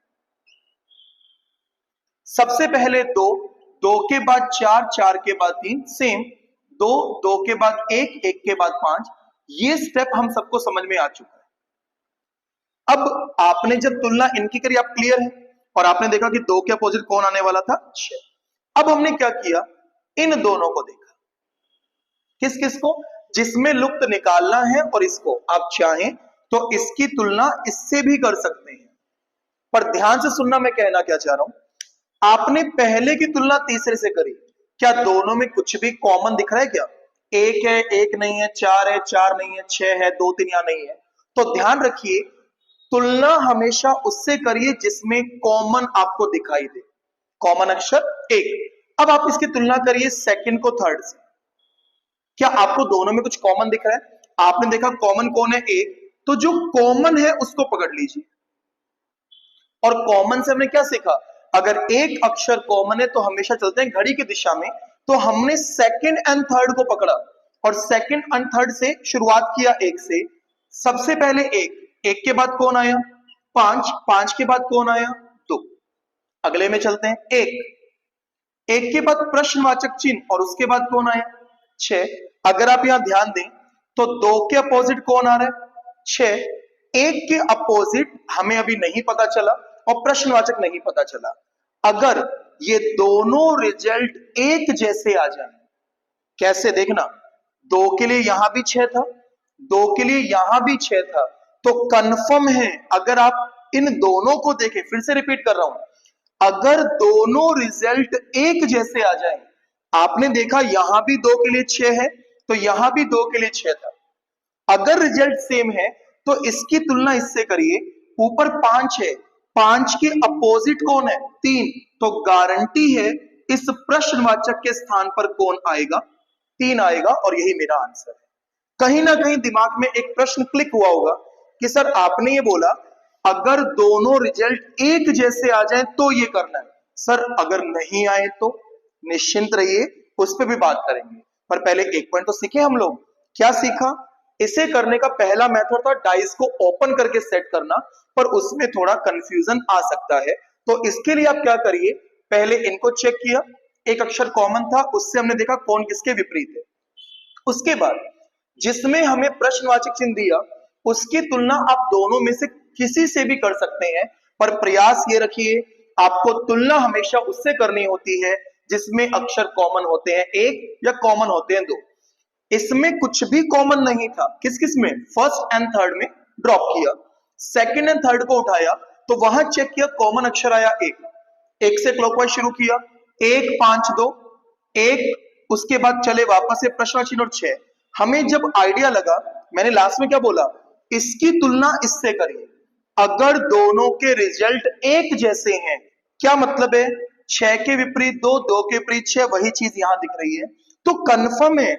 A: सबसे पहले दो, दो के बाद चार, चार के बाद तीन, सेम दो, दो के बाद एक, एक के बाद पांच। ये स्टेप हम सबको समझ में आ चुका है। अब आपने जब तुलना इनकी करी, आप क्लियर है, और आपने देखा कि दो के अपोजिट कौन आने वाला था, 6। अब हमने क्या किया, इन दोनों को देखा, किस किस को, जिसमें लुप्त निकालना है, और इसको आप चाहें तो इसकी तुलना इससे भी कर सकते हैं। पर ध्यान से सुनना, मैं कहना क्या चाह रहा हूं, आपने पहले की तुलना तीसरे से करी, क्या दोनों में कुछ भी कॉमन दिख रहा है क्या, एक है, एक नहीं है, चार है, चार नहीं है, छह है, दो तीन यहां नहीं है। तो ध्यान रखिए, तुलना हमेशा उससे करिए जिसमें कॉमन आपको दिखाई दे, कॉमन अक्षर एक। अब आप इसकी तुलना करिए सेकंड को थर्ड से, क्या आपको दोनों में कुछ कॉमन दिख रहा है, आपने देखा कॉमन कौन है, एक, तो जो कॉमन है उसको पकड़ लीजिए। और कॉमन से हमने क्या सीखा, अगर एक अक्षर कॉमन है तो हमेशा चलते हैं घड़ी की दिशा में, तो हमने सेकंड एंड थर्ड को पकड़ा, और सेकंड एंड थर्ड से शुरुआत किया एक से। सबसे पहले एक, एक के बाद कौन आया, पांच, पांच के बाद कौन आया, दो। अगले में चलते हैं, एक, एक के बाद प्रश्नवाचक चिन्ह, और उसके बाद कौन आया, छह। अगर आप यहां ध्यान दें तो दो के अपोजिट कौन आ रहा है, छह। एक के अपोजिट हमें अभी नहीं पता चला, और प्रश्नवाचक नहीं पता चला। अगर ये दोनों रिजल्ट एक जैसे आ जाए, कैसे देखना, दो के लिए यहां भी छह था, दो के लिए यहां भी छह था, तो कंफर्म है, अगर आप इन दोनों को देखें, फिर से रिपीट कर रहा हूं, अगर दोनों रिजल्ट एक जैसे आ जाए, आपने देखा यहां भी दो के लिए छह है, तो यहां भी दो के लिए छह था, अगर रिजल्ट सेम है तो इसकी तुलना इससे करिए, ऊपर पांच है, पांच के अपोजिट कौन है, तीन, तो गारंटी है इस प्रश्नवाचक के स्थान पर कौन आएगा, तीन आएगा, और यही मेरा आंसर है। कहीं ना कहीं दिमाग में एक प्रश्न क्लिक हुआ होगा कि सर आपने ये बोला अगर दोनों रिजल्ट एक जैसे आ जाए तो ये करना है। सर अगर नहीं आए तो निश्चिंत रहिए, उस पर भी बात करेंगे, पर पहले एक पॉइंट तो सीखे हम लोग। क्या सीखा, इसे करने का पहला मेथड था डाइस को ओपन करके सेट करना, पर उसमें थोड़ा कंफ्यूजन आ सकता है। तो इसके लिए आप क्या करिए, पहले इनको चेक किया, एक अक्षर कॉमन था, उससे हमने देखा कौन किसके विपरीत है। उसके बाद जिसमें हमें प्रश्नवाचक चिन्ह दिया, उसकी तुलना आप दोनों में से किसी से भी कर सकते हैं, पर प्रयास ये रखिए आपको तुलना हमेशा उससे करनी होती है जिसमें अक्षर कॉमन होते हैं एक, या कॉमन होते हैं दो। इसमें कुछ भी कॉमन नहीं था, किस किस में, फर्स्ट एंड थर्ड में ड्रॉप किया, सेकंड एंड थर्ड को उठाया, तो वहां चेक किया कॉमन अक्षर आया एक, एक से क्लॉकवाइज शुरू किया, एक, पांच, दो, एक, उसके बाद चले वापस से प्रश्नवाची चिन्ह और छह। हमें जब आइडिया लगा, मैंने लास्ट में क्या बोला, इसकी तुलना इससे करिए, अगर दोनों के रिजल्ट एक जैसे हैं, क्या मतलब है, छह के विपरीत दो, दो के विपरीत छह, वही चीज यहां दिख रही है, तो कंफर्म है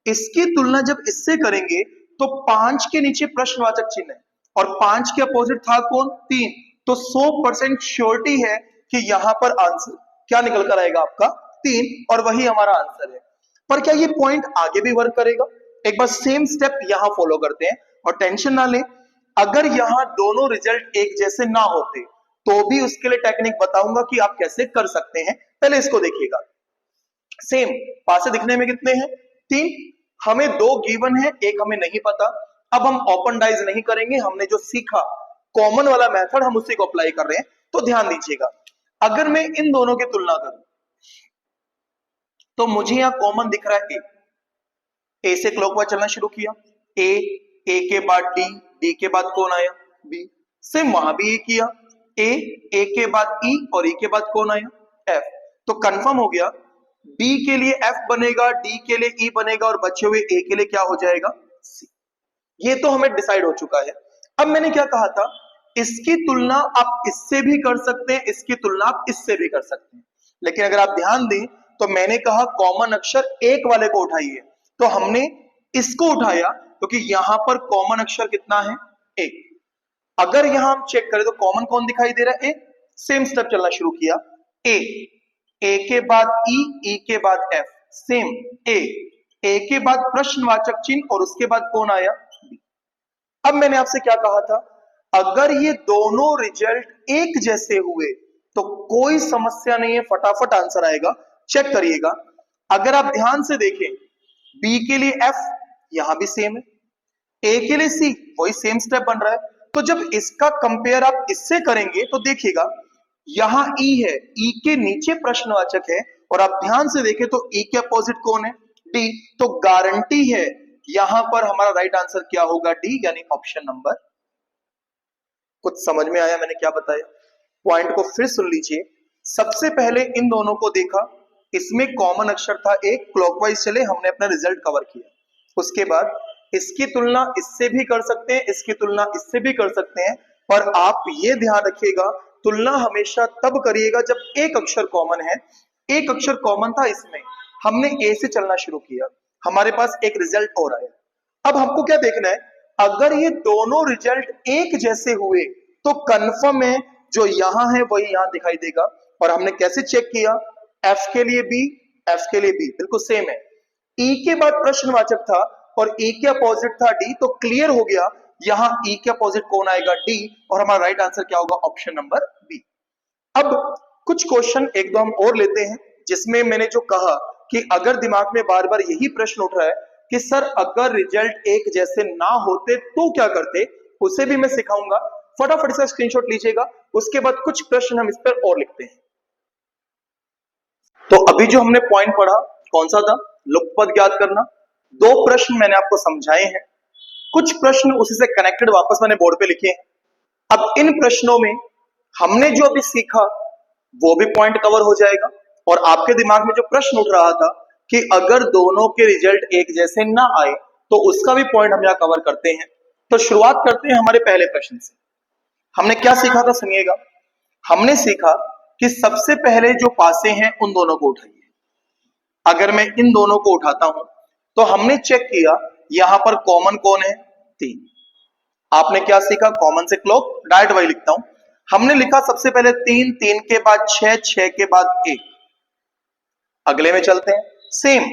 A: इसकी तुलना जब इससे करेंगे तो पांच के नीचे प्रश्नवाचक चिन्ह है, और पांच के अपोजिट था कौन, तीन, तो 100% श्योरिटी है कि यहां पर आंसर क्या निकल कर आएगा आपका, तीन, और वही हमारा आंसर है। पर क्या ये पॉइंट आगे भी वर्क करेगा, एक बार सेम स्टेप यहां फॉलो करते हैं, और टेंशन ना लें, अगर यहां दोनों रिजल्ट एक जैसे ना होते तो भी उसके लिए टेक्निक बताऊंगा कि आप कैसे कर सकते हैं। पहले इसको देखिएगा, सेम पास से दिखने में कितने हैं, तीन, हमें दो गिवन है, एक हमें नहीं पता। अब हम ओपन डाइज नहीं करेंगे, हमने जो सीखा कॉमन वाला मेथड हम उसी को अप्लाई कर रहे हैं। तो ध्यान दीजिएगा, अगर मैं इन दोनों की तुलना करूं तो मुझे यहां कॉमन दिख रहा है ए से क्लॉकवाइज चलना शुरू किया, ए के बाद डी के बाद कौन आया, बी, सेम वहां भी ए किया, ए के बाद ई, और ई के बाद कौन आया, एफ। तो कंफर्म हो गया बी के लिए एफ बनेगा, डी के लिए ई बनेगा, और बचे हुए ए के लिए क्या हो जाएगा, सी। ये तो हमें डिसाइड हो चुका है। अब मैंने क्या कहा था, इसकी तुलना आप इससे भी कर सकते हैं, इसकी तुलना आप इससे भी कर सकते हैं, लेकिन अगर आप ध्यान दें तो मैंने कहा कॉमन अक्षर एक वाले को उठाइए, तो हमने इसको उठाया क्योंकि यहां पर कॉमन अक्षर कितना है, एक। अगर यहां हम चेक करें तो कॉमन कौन दिखाई दे रहा है, ए। सेम स्टेप चलना शुरू किया, ए के बाद ई के बाद एफ, सेम ए के बाद प्रश्नवाचक चिन्ह और उसके बाद कौन आया, बी। अब मैंने आपसे क्या कहा था, अगर ये दोनों रिजल्ट एक जैसे हुए तो कोई समस्या नहीं है, फटाफट आंसर आएगा। चेक करिएगा, अगर आप ध्यान से देखें, बी के लिए एफ यहां भी सेम है, ए के लिए सी वही सेम स्टेप बन रहा है। तो जब इसका कंपेयर आप इससे करेंगे तो देखिएगा यहां ई है, ई के नीचे प्रश्नवाचक है, और आप ध्यान से देखें तो ई के अपोजिट कौन है, डी। तो गारंटी है यहां पर हमारा राइट आंसर क्या होगा, डी, यानी ऑप्शन नंबर। कुछ समझ में आया मैंने क्या बताया? पॉइंट को फिर सुन लीजिए। सबसे पहले इन दोनों को देखा, इसमें कॉमन अक्षर था एक, क्लॉकवाइज चले, हमने अपना रिजल्ट कवर किया। उसके बाद इसकी तुलना इससे भी कर सकते हैं, इसकी तुलना इससे भी कर सकते हैं, पर आप ये ध्यान रखिएगा तुलना हमेशा तब करिएगा जब एक अक्षर कॉमन है। एक अक्षर कॉमन था इसमें, हमने ए से चलना शुरू किया, हमारे पास एक रिजल्ट और आया। अब हमको क्या देखना है, अगर ये दोनों रिजल्ट एक जैसे हुए तो कंफर्म है जो यहां है वही यहां दिखाई देगा। और हमने कैसे चेक किया, एफ के लिए बी, एफ के लिए बी बिल्कुल सेम है। ई के बाद प्रश्नवाचक था और ई के अपोजिट था डी, तो क्लियर हो गया यहां ई के अपोजिट कौन आएगा, डी, और हमारा राइट आंसर क्या होगा, ऑप्शन नंबर बी। अब कुछ क्वेश्चन एक दो हम और लेते हैं, जिसमें मैंने जो कहा कि अगर दिमाग में बार बार यही प्रश्न उठ रहा है कि सर अगर रिजल्ट एक जैसे ना होते तो क्या करते, उसे भी मैं सिखाऊंगा। फटाफट इसका स्क्रीनशॉट लीजिएगा, उसके बाद कुछ प्रश्न हम इस पर और लिखते हैं। तो अभी जो हमने पॉइंट पढ़ा कौन सा था, लुप्त पद ज्ञात करना। दो प्रश्न मैंने आपको समझाए हैं, कुछ प्रश्न उसी से कनेक्टेड वापस मैंने बोर्ड पे लिखे हैं। अब इन प्रश्नों में हमने जो अभी सीखा वो भी पॉइंट कवर हो जाएगा, और आपके दिमाग में जो प्रश्न उठ रहा था कि अगर दोनों के रिजल्ट एक जैसे ना आए तो उसका भी पॉइंट हम यहां कवर करते हैं। तो शुरुआत करते हैं हमारे पहले प्रश्न से। हमने क्या सीखा था, सुनिएगा। हमने सीखा कि सबसे पहले जो पासे हैं उन दोनों को उठाइए। अगर मैं इन दोनों को उठाता हूं तो हमने चेक किया यहां पर कॉमन कौन है, 3। आपने क्या सीखा, कॉमन से क्लॉक, डायरेक्ट वही लिखता हूं। हमने लिखा सबसे पहले 3, 3 के बाद 6, 6 के बाद 1। अगले में चलते हैं, सेम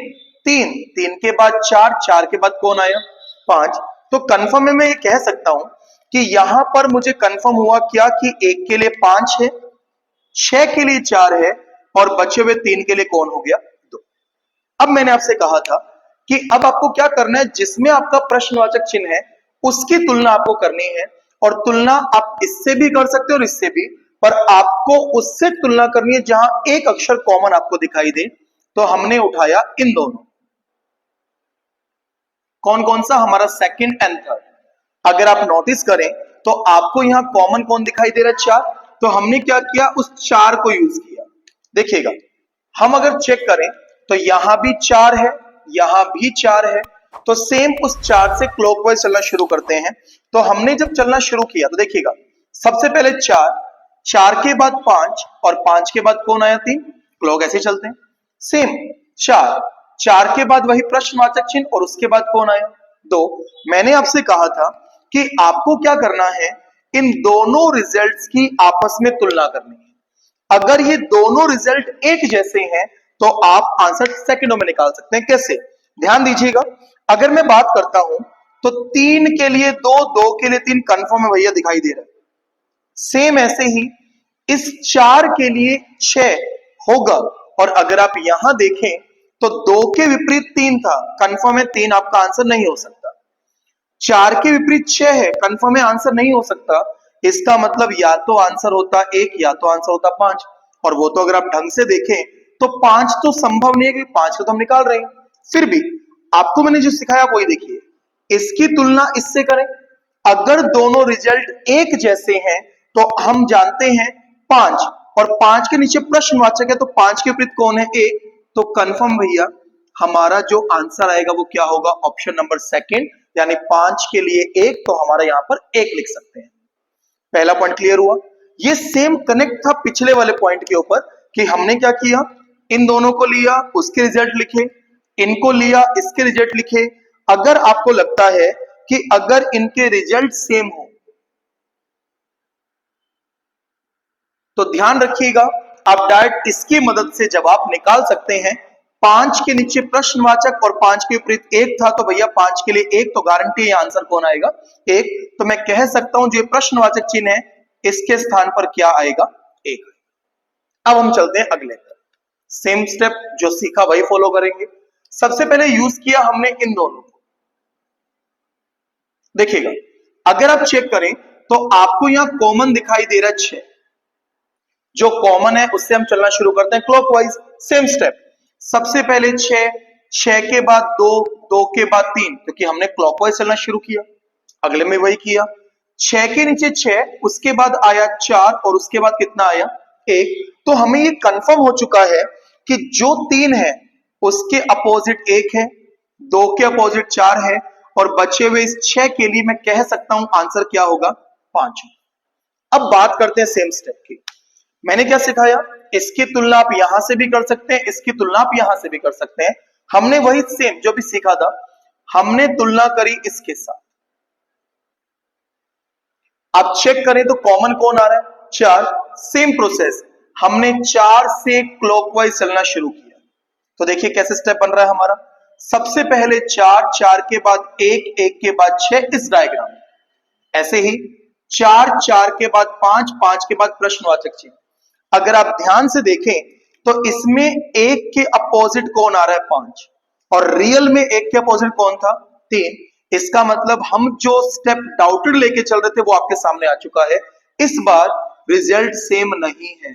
A: 3, 3 के बाद 4, 4 के बाद कौन आया, 5। तो कंफर्म में मैं ये कह सकता हूं कि यहां पर मुझे कंफर्म हुआ क्या कि 1 के लिए 5 है, 6 के लिए 4 है, और बचे हुए 3 के लिए कौन हो गया, 2। अब मैंने आपसे कहा था कि अब आपको क्या करना है, जिसमें आपका प्रश्नवाचक चिन्ह है उसकी तुलना आपको करनी है, और तुलना आप इससे भी कर सकते हो और इससे भी, पर आपको उससे तुलना करनी है जहां एक अक्षर कॉमन आपको दिखाई दे। तो हमने उठाया इन दोनों, कौन कौन सा, हमारा सेकंड एंड थर्ड। अगर आप नोटिस करें तो आपको यहां कॉमन कौन दिखाई दे रहा है, 4। तो हमने क्या किया, उस 4 को यूज किया। देखिएगा, हम अगर चेक करें तो यहां भी 4 है, यहां भी 4 है, तो सेम उस 4 से क्लॉकवाइज चलना शुरू करते हैं। तो हमने जब चलना शुरू किया तो देखिएगा, सबसे पहले 4, 4 के बाद 5, और 5 के बाद कौन आया, 3। क्लॉक ऐसे चलते हैं, सेम 4, 4 के बाद वही प्रश्नवाचक चिन्ह, और उसके बाद कौन आया, 2। मैंने आपसे कहा था कि आपको क्या करना है, इन दोनों रिजल्ट्स की आपस में तुलना करनी है। अगर ये दोनों रिजल्ट एक जैसे हैं तो आप आंसर सेकंडों में निकाल सकते हैं। कैसे, ध्यान दीजिएगा। अगर मैं बात करता हूं तो 3 के लिए 2, 2 के लिए 3 कंफर्म है भैया, दिखाई दे रहा है। सेम ऐसे ही इस 4 के लिए 6 होगा, और अगर आप यहां देखें तो 2 के विपरीत 3 था, कंफर्म है 3 आपका आंसर नहीं हो सकता। 4 के विपरीत 6 है, कंफर्म है आंसर नहीं हो सकता। इसका मतलब या तो आंसर होता 1 या तो आंसर होता 5, और वो तो अगर आप ढंग से देखें तो 5 तो संभव नहीं है, क्योंकि 5 को तो हम निकाल रहे हैं। फिर भी आपको मैंने जो सिखाया वही देखिए, इसकी तुलना इससे करें। अगर दोनों रिजल्ट एक जैसे हैं तो हम जानते हैं 5, और 5 के नीचे प्रश्नवाचक है, तो 5 के विपरीत कौन है, 1। तो कंफर्म भैया हमारा जो आंसर आएगा वो क्या होगा, ऑप्शन नंबर सेकंड, यानी 5 के लिए 1, तो हमारा यहां पर 1 लिख सकते हैं। पहला पॉइंट क्लियर हुआ। ये सेम कनेक्ट था पिछले वाले पॉइंट के ऊपर कि हमने क्या किया, इन दोनों को लिया, उसके रिजल्ट लिखे, इनको लिया, इसके रिजल्ट लिखे। अगर आपको लगता है कि अगर इनके रिजल्ट सेम हो तो ध्यान रखिएगा, आप डायरेक्ट इसकी मदद से जवाब निकाल सकते हैं। 5 के नीचे प्रश्नवाचक और 5 के विपरीत 1 था, तो भैया 5 के लिए 1, तो गारंटी आंसर कौन आएगा? 1। तो मैं कह सकता हूं जो प्रश्नवाचक चिन्ह है इसके स्थान पर क्या आएगा? 1। अब हम चलते हैं अगले पर। सेम स्टेप जो सीखा वही फॉलो करेंगे। सबसे पहले यूज किया हमने इन दोनों को। देखिएगा, अगर आप चेक करें तो आपको यहां कॉमन दिखाई दे रहा है 6। जो कॉमन है उससे हम चलना शुरू करते हैं क्लॉकवाइज। सेम स्टेप, सबसे पहले 6, 6 के बाद 2, 2 के बाद 3, क्योंकि हमने क्लॉकवाइज चलना शुरू किया। अगले में वही किया, 6 के नीचे 6, उसके बाद आया 4 और उसके बाद कितना आया? 1। तो हमें ये कंफर्म हो चुका है कि जो 3 है उसके अपोजिट 1 है, 2 के अपोजिट 4 है, और बचे हुए इस 6 के लिए मैं कह सकता हूं आंसर क्या होगा? 5। अब बात करते हैं सेम स्टेप की। मैंने क्या सिखाया? इसकी तुलना आप यहां से भी कर सकते हैं, इसकी तुलना आप यहां से भी कर सकते हैं। हमने वही सेम जो भी सीखा था, हमने तुलना करी इसके साथ। आप चेक करें तो कॉमन कौन आ रहा है? 4। सेम प्रोसेस, हमने 4 से क्लॉकवाइज चलना शुरू किया। तो देखिए कैसे स्टेप बन रहा है हमारा। सबसे पहले 4, 4 के बाद 1, 1 के बाद 6 इस डायग्राम में। ऐसे ही 4, 4 के बाद 5, 5 के बाद प्रश्नवाचक चिन्ह। अगर आप ध्यान से देखें तो इसमें 1 के अपोजिट कौन आ रहा है? 5। और रियल में 1 के अपोजिट कौन था? 3। इसका मतलब हम जो स्टेप डाउटेड लेके चल रहे थे वो आपके सामने आ चुका है। इस बार रिजल्ट सेम नहीं है।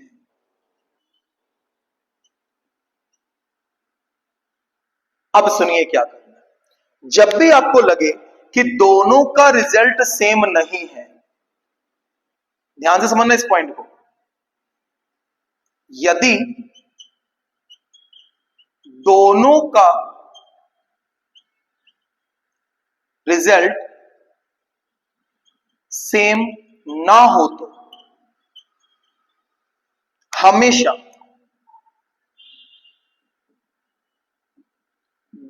A: अब सुनिए क्या करना है। जब भी आपको लगे कि दोनों का रिजल्ट सेम नहीं है, ध्यान से समझना इस पॉइंट को। यदि दोनों का रिजल्ट सेम ना हो तो हमेशा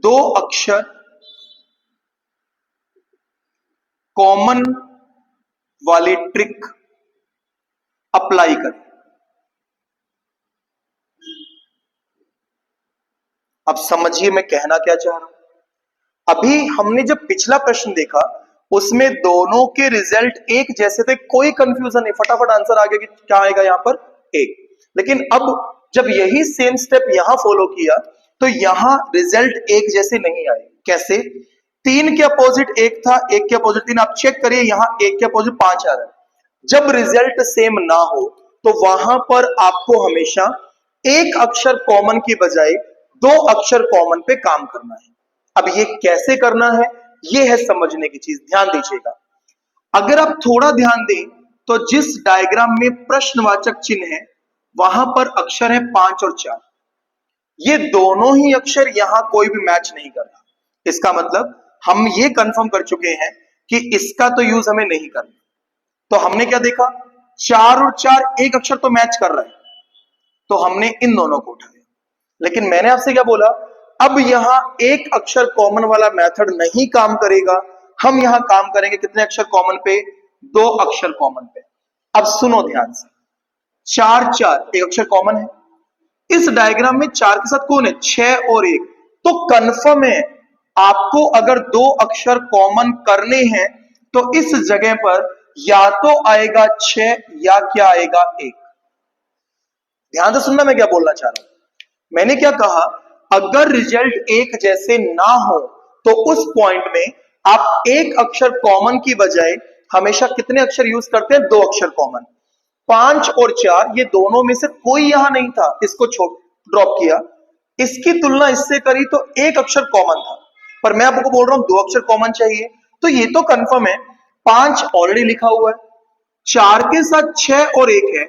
A: 2 अक्षर कॉमन वाली ट्रिक अप्लाई करें। अब समझिए मैं कहना क्या चाह रहा हूं। अभी हमने जब पिछला प्रश्न देखा उसमें दोनों के रिजल्ट एक जैसे थे, कोई कंफ्यूजन नहीं, फटाफट आंसर आ गया कि क्या आएगा यहां पर? 1। लेकिन अब जब यही सेम स्टेप यहां फॉलो किया तो यहां रिजल्ट एक जैसे नहीं आए। कैसे? 3 के अपोजिट 1 था, 1 के अपोजिट 3। आप चेक करिए यहां 1 के अपोजिट 5 आ रहा है। जब रिजल्ट सेम ना हो तो वहां पर आपको हमेशा एक अक्षर कॉमन की बजाय 2 अक्षर कॉमन पे काम करना है। अब ये कैसे करना है, ये है समझने की चीज, ध्यान दीजिएगा। अगर आप थोड़ा ध्यान दें तो जिस डायग्राम में प्रश्नवाचक चिन्ह है वहां पर अक्षर है 5 और 4। ये दोनों ही अक्षर यहां कोई भी मैच नहीं कर रहा। इसका मतलब हम ये कंफर्म कर चुके हैं कि इसका तो यूज हमें नहीं करना। तो हमने क्या देखा? 4 और 4 एक अक्षर तो मैच कर रहा है, तो हमने इन दोनों को उठाया। लेकिन मैंने आपसे क्या बोला? अब यहां एक अक्षर कॉमन वाला मेथड नहीं काम करेगा। हम यहां काम करेंगे कितने अक्षर कॉमन पे? 2 अक्षर कॉमन पे। अब सुनो ध्यान से, 4, 4 एक अक्षर कॉमन है। इस डायग्राम में 4 के साथ कौन है? 6 और 1। तो कंफर्म है आपको अगर 2 अक्षर कॉमन करने हैं तो इस जगह पर या तो आएगा 6 या क्या आएगा? 1। ध्यान से सुनना मैं क्या बोलना चाह रहा हूं। मैंने क्या कहा? अगर रिजल्ट एक जैसे ना हो तो उस पॉइंट में आप एक अक्षर कॉमन की बजाय हमेशा कितने अक्षर यूज करते हैं? 2 अक्षर कॉमन। 5 और 4 ये दोनों में से कोई यहां नहीं था, इसको ड्रॉप किया। इसकी तुलना इससे करी तो एक अक्षर कॉमन था, पर मैं आपको बोल रहा हूं 2 अक्षर कॉमन चाहिए। तो ये तो कंफर्म है 5 ऑलरेडी लिखा हुआ है, 4 के साथ 6 और 1 है।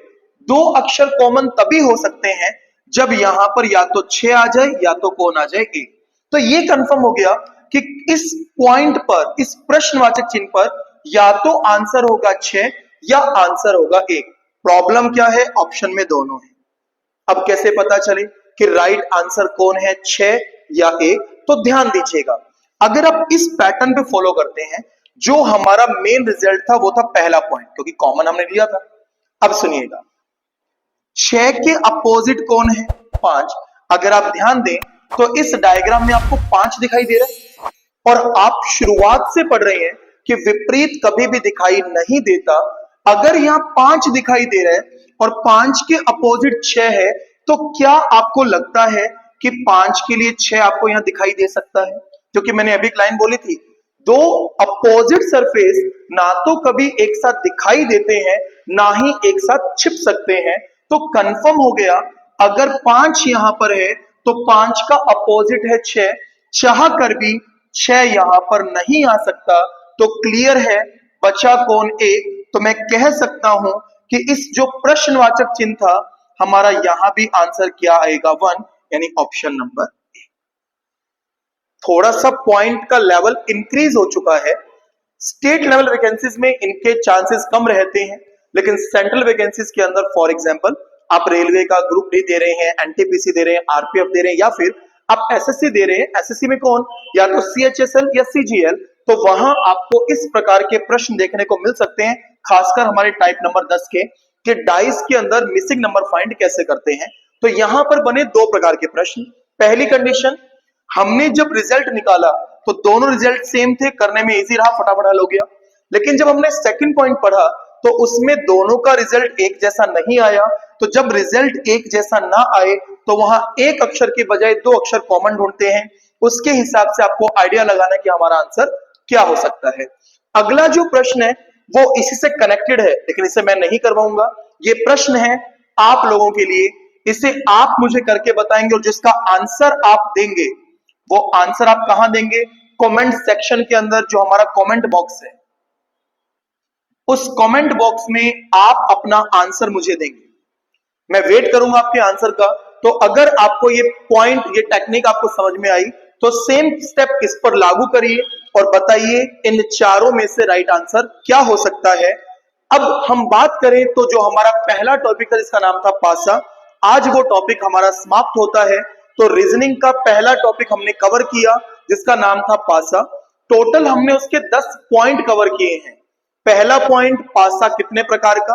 A: 2 अक्षर कॉमन तभी हो सकते हैं जब यहां पर या तो 6 आ जाए या तो कौन आ जाए? 1। तो ये कंफर्म हो गया कि इस पॉइंट पर, इस प्रश्नवाचक चिन्ह पर या तो आंसर होगा 6 या आंसर होगा 1। प्रॉब्लम क्या है? ऑप्शन में दोनों है। अब कैसे पता चले कि राइट आंसर कौन है, 6 या 1। तो ध्यान दीजिएगा, अगर आप इस पैटर्न पे फॉलो करते हैं, जो हमारा मेन रिजल्ट था वो था पहला पॉइंट, क्योंकि कॉमन हमने लिया था। अब सुनिएगा, 6 के अपोजिट कौन है, 5। अगर आप ध्यान दें तो इस डायग्राम में आपको 5 दिखाई दे रहा है, और आप शुरुआत से पढ़ रहे हैं कि विपरीत कभी भी दिखाई नहीं देता। अगर यहां 5 दिखाई दे रहा है और 5 के अपोजिट 6 है, तो क्या आपको लगता है कि 5 के लिए 6 आपको यहां दिखाई दे सकता है? क्योंकि मैंने अभी एक लाइन बोली थी, दो अपोजिट सरफेस ना तो कभी एक साथ दिखाई देते हैं, ना ही एक साथ छिप सकते हैं। तो कंफर्म हो गया, अगर 5 यहां पर है तो 5 का अपोजिट है 6, चाह कर भी 6 यहां पर नहीं आ सकता। तो क्लियर है, बचा कौन, 1। तो मैं कह सकता हूं कि इस जो प्रश्नवाचक चिन्ह था, हमारा यहां भी आंसर क्या आएगा, 1, यानी ऑप्शन नंबर ए। थोड़ा सा पॉइंट का लेवल इंक्रीज हो चुका है। स्टेट लेवल वैकेंसीज में इनके चांसेस कम रहते हैं, लेकिन सेंट्रल वैकेंसीज के अंदर फॉर एग्जांपल आप रेलवे का ग्रुप डी दे रहे हैं, एनटीपीसी दे रहे हैं, आरपीएफ दे रहे हैं, या फिर आप एसएससी दे रहे हैं, एसएससी में कौन, या तो सीएचएसएल या सीजीएल, तो वहां आपको इस प्रकार के प्रश्न देखने को मिल सकते हैं, खासकर हमारे टाइप नंबर 10 के, कि डाइस के अंदर मिसिंग नंबर फाइंड कैसे करते हैं। तो यहां पर बने 2 प्रकार के प्रश्न। पहली कंडीशन, हमने जब रिजल्ट निकाला तो दोनों रिजल्ट सेम थे, करने में इजी रहा, फटाफट हल हो गया। लेकिन जब हमने सेकंड पॉइंट पढ़ा तो उसमें दोनों का रिजल्ट एक जैसा नहीं आया। तो जब रिजल्ट एक जैसा ना आए तो वहां एक अक्षर के बजाय 2 अक्षर कॉमन ढूंढते हैं, उसके हिसाब से आपको आइडिया लगाना कि हमारा आंसर क्या हो सकता है। अगला जो प्रश्न है वो इसी से कनेक्टेड है, लेकिन इसे मैं नहीं करवाऊंगा। ये प्रश्न है आप लोगों के लिए, इसे आप मुझे करके बताएंगे, और जिसका आंसर आप देंगे वो आंसर आप कहां देंगे, कमेंट सेक्शन के अंदर, जो हमारा कमेंट बॉक्स है, उस कमेंट बॉक्स में आप अपना आंसर मुझे देंगे। मैं वेट करूंगा आपके आंसर का। तो अगर आपको ये पॉइंट, ये टेक्निक आपको समझ में आई तो सेम स्टेप इस पर लागू करिए और बताइए इन चारों में से राइट आंसर क्या हो सकता है। अब हम बात करें तो जो हमारा पहला टॉपिक है जिसका नाम था पासा, आज वो टॉपिक हमारा समाप्त होता है। तो रीजनिंग का पहला टॉपिक हमने कवर किया जिसका नाम था पासा। टोटल हमने उसके 10 पॉइंट कवर किए हैं। पहला पॉइंट, पासा कितने प्रकार का।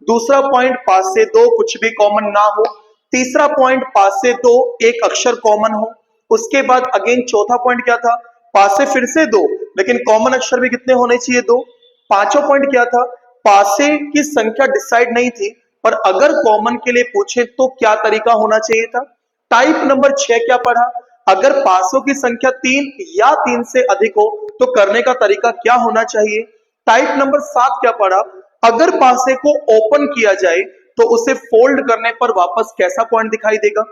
A: दूसरा पॉइंट, पास से 2 कुछ भी कॉमन ना हो। तीसरा पॉइंट, पास से 2 एक अक्षर कॉमन हो। उसके बाद अगेन चौथा पॉइंट क्या था, पास से फिर से 2 लेकिन कॉमन अक्षर भी कितने होने चाहिए, 2। पांचवा पॉइंट क्या था, पासे की संख्या डिसाइड नहीं थी, पर अगर कॉमन के लिए पूछे तो क्या तरीका होना चाहिए था। टाइप नंबर 6 क्या पढ़ा, अगर पासों की संख्या 3 या 3 से अधिक हो तो करने का तरीका क्या होना चाहिए। टाइप नंबर 7 क्या पढ़ा, अगर पासे को ओपन किया जाए तो उसे फोल्ड करने पर वापस कैसा पॉइंट दिखाई देगा।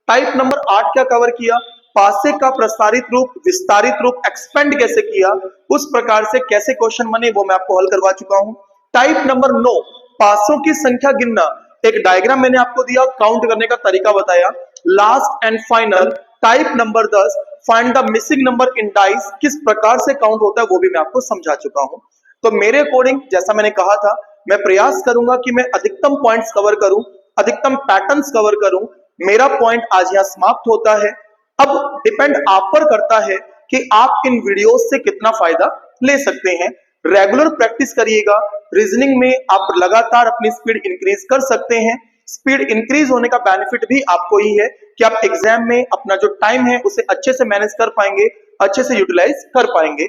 A: टाइप नंबर 8 क्या कवर किया, पासे का प्रसारित रूप, विस्तारित रूप, एक्सपेंड कैसे किया, उस प्रकार से कैसे क्वेश्चन बने वो मैं आपको हल करवा चुका हूं। टाइप नंबर 9, पासों की संख्या गिनना, एक डायग्राम मैंने आपको दिया, काउंट करने का तरीका बताया। Last and final type number 10, find the missing number in dice, किस प्रकार से काउंट होता है वो भी मैं आपको समझा चुका हूं। तो मेरे अकॉर्डिंग जैसा मैंने कहा था, मैं प्रयास करूंगा कि मैं अधिकतम पॉइंट्स कवर करूं, अधिकतम पैटर्न्स कवर करूं। मेरा पॉइंट आज यहां समाप्त होता है। अब डिपेंड आप पर करता है कि आप इन वीडियोस से कितना फायदा ले सकते हैं। रेगुलर प्रैक्टिस करिएगा, रीजनिंग में आप लगातार अपनी स्पीड इंक्रीज कर सकते हैं। स्पीड इंक्रीज होने का बेनिफिट भी आपको ही है कि आप एग्जाम में अपना जो टाइम है उसे अच्छे से मैनेज कर पाएंगे, अच्छे से यूटिलाइज कर पाएंगे।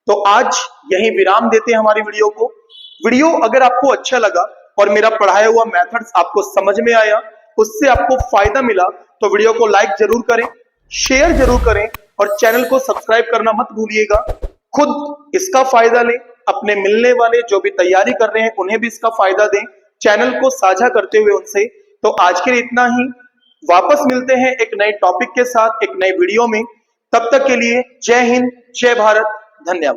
A: तो आज यही विराम देते हैं हमारी वीडियो को। वीडियो अगर आपको अच्छा लगा और मेरा पढ़ाया हुआ मेथड्स आपको समझ में आया, उससे आपको फायदा मिला, तो वीडियो को लाइक जरूर करें, शेयर जरूर करें और चैनल को सब्सक्राइब करना मत भूलिएगा। खुद इसका फायदा लें, अपने मिलने वाले जो भी तैयारी कर रहे हैं उन्हें भी इसका फायदा दें, चैनल को साझा करते हुए उनसे। तो आज के लिए इतना ही, वापस मिलते हैं एक नए टॉपिक के साथ, एक नए वीडियो में। तब तक के लिए जय हिंद, जय भारत, धन्यवाद।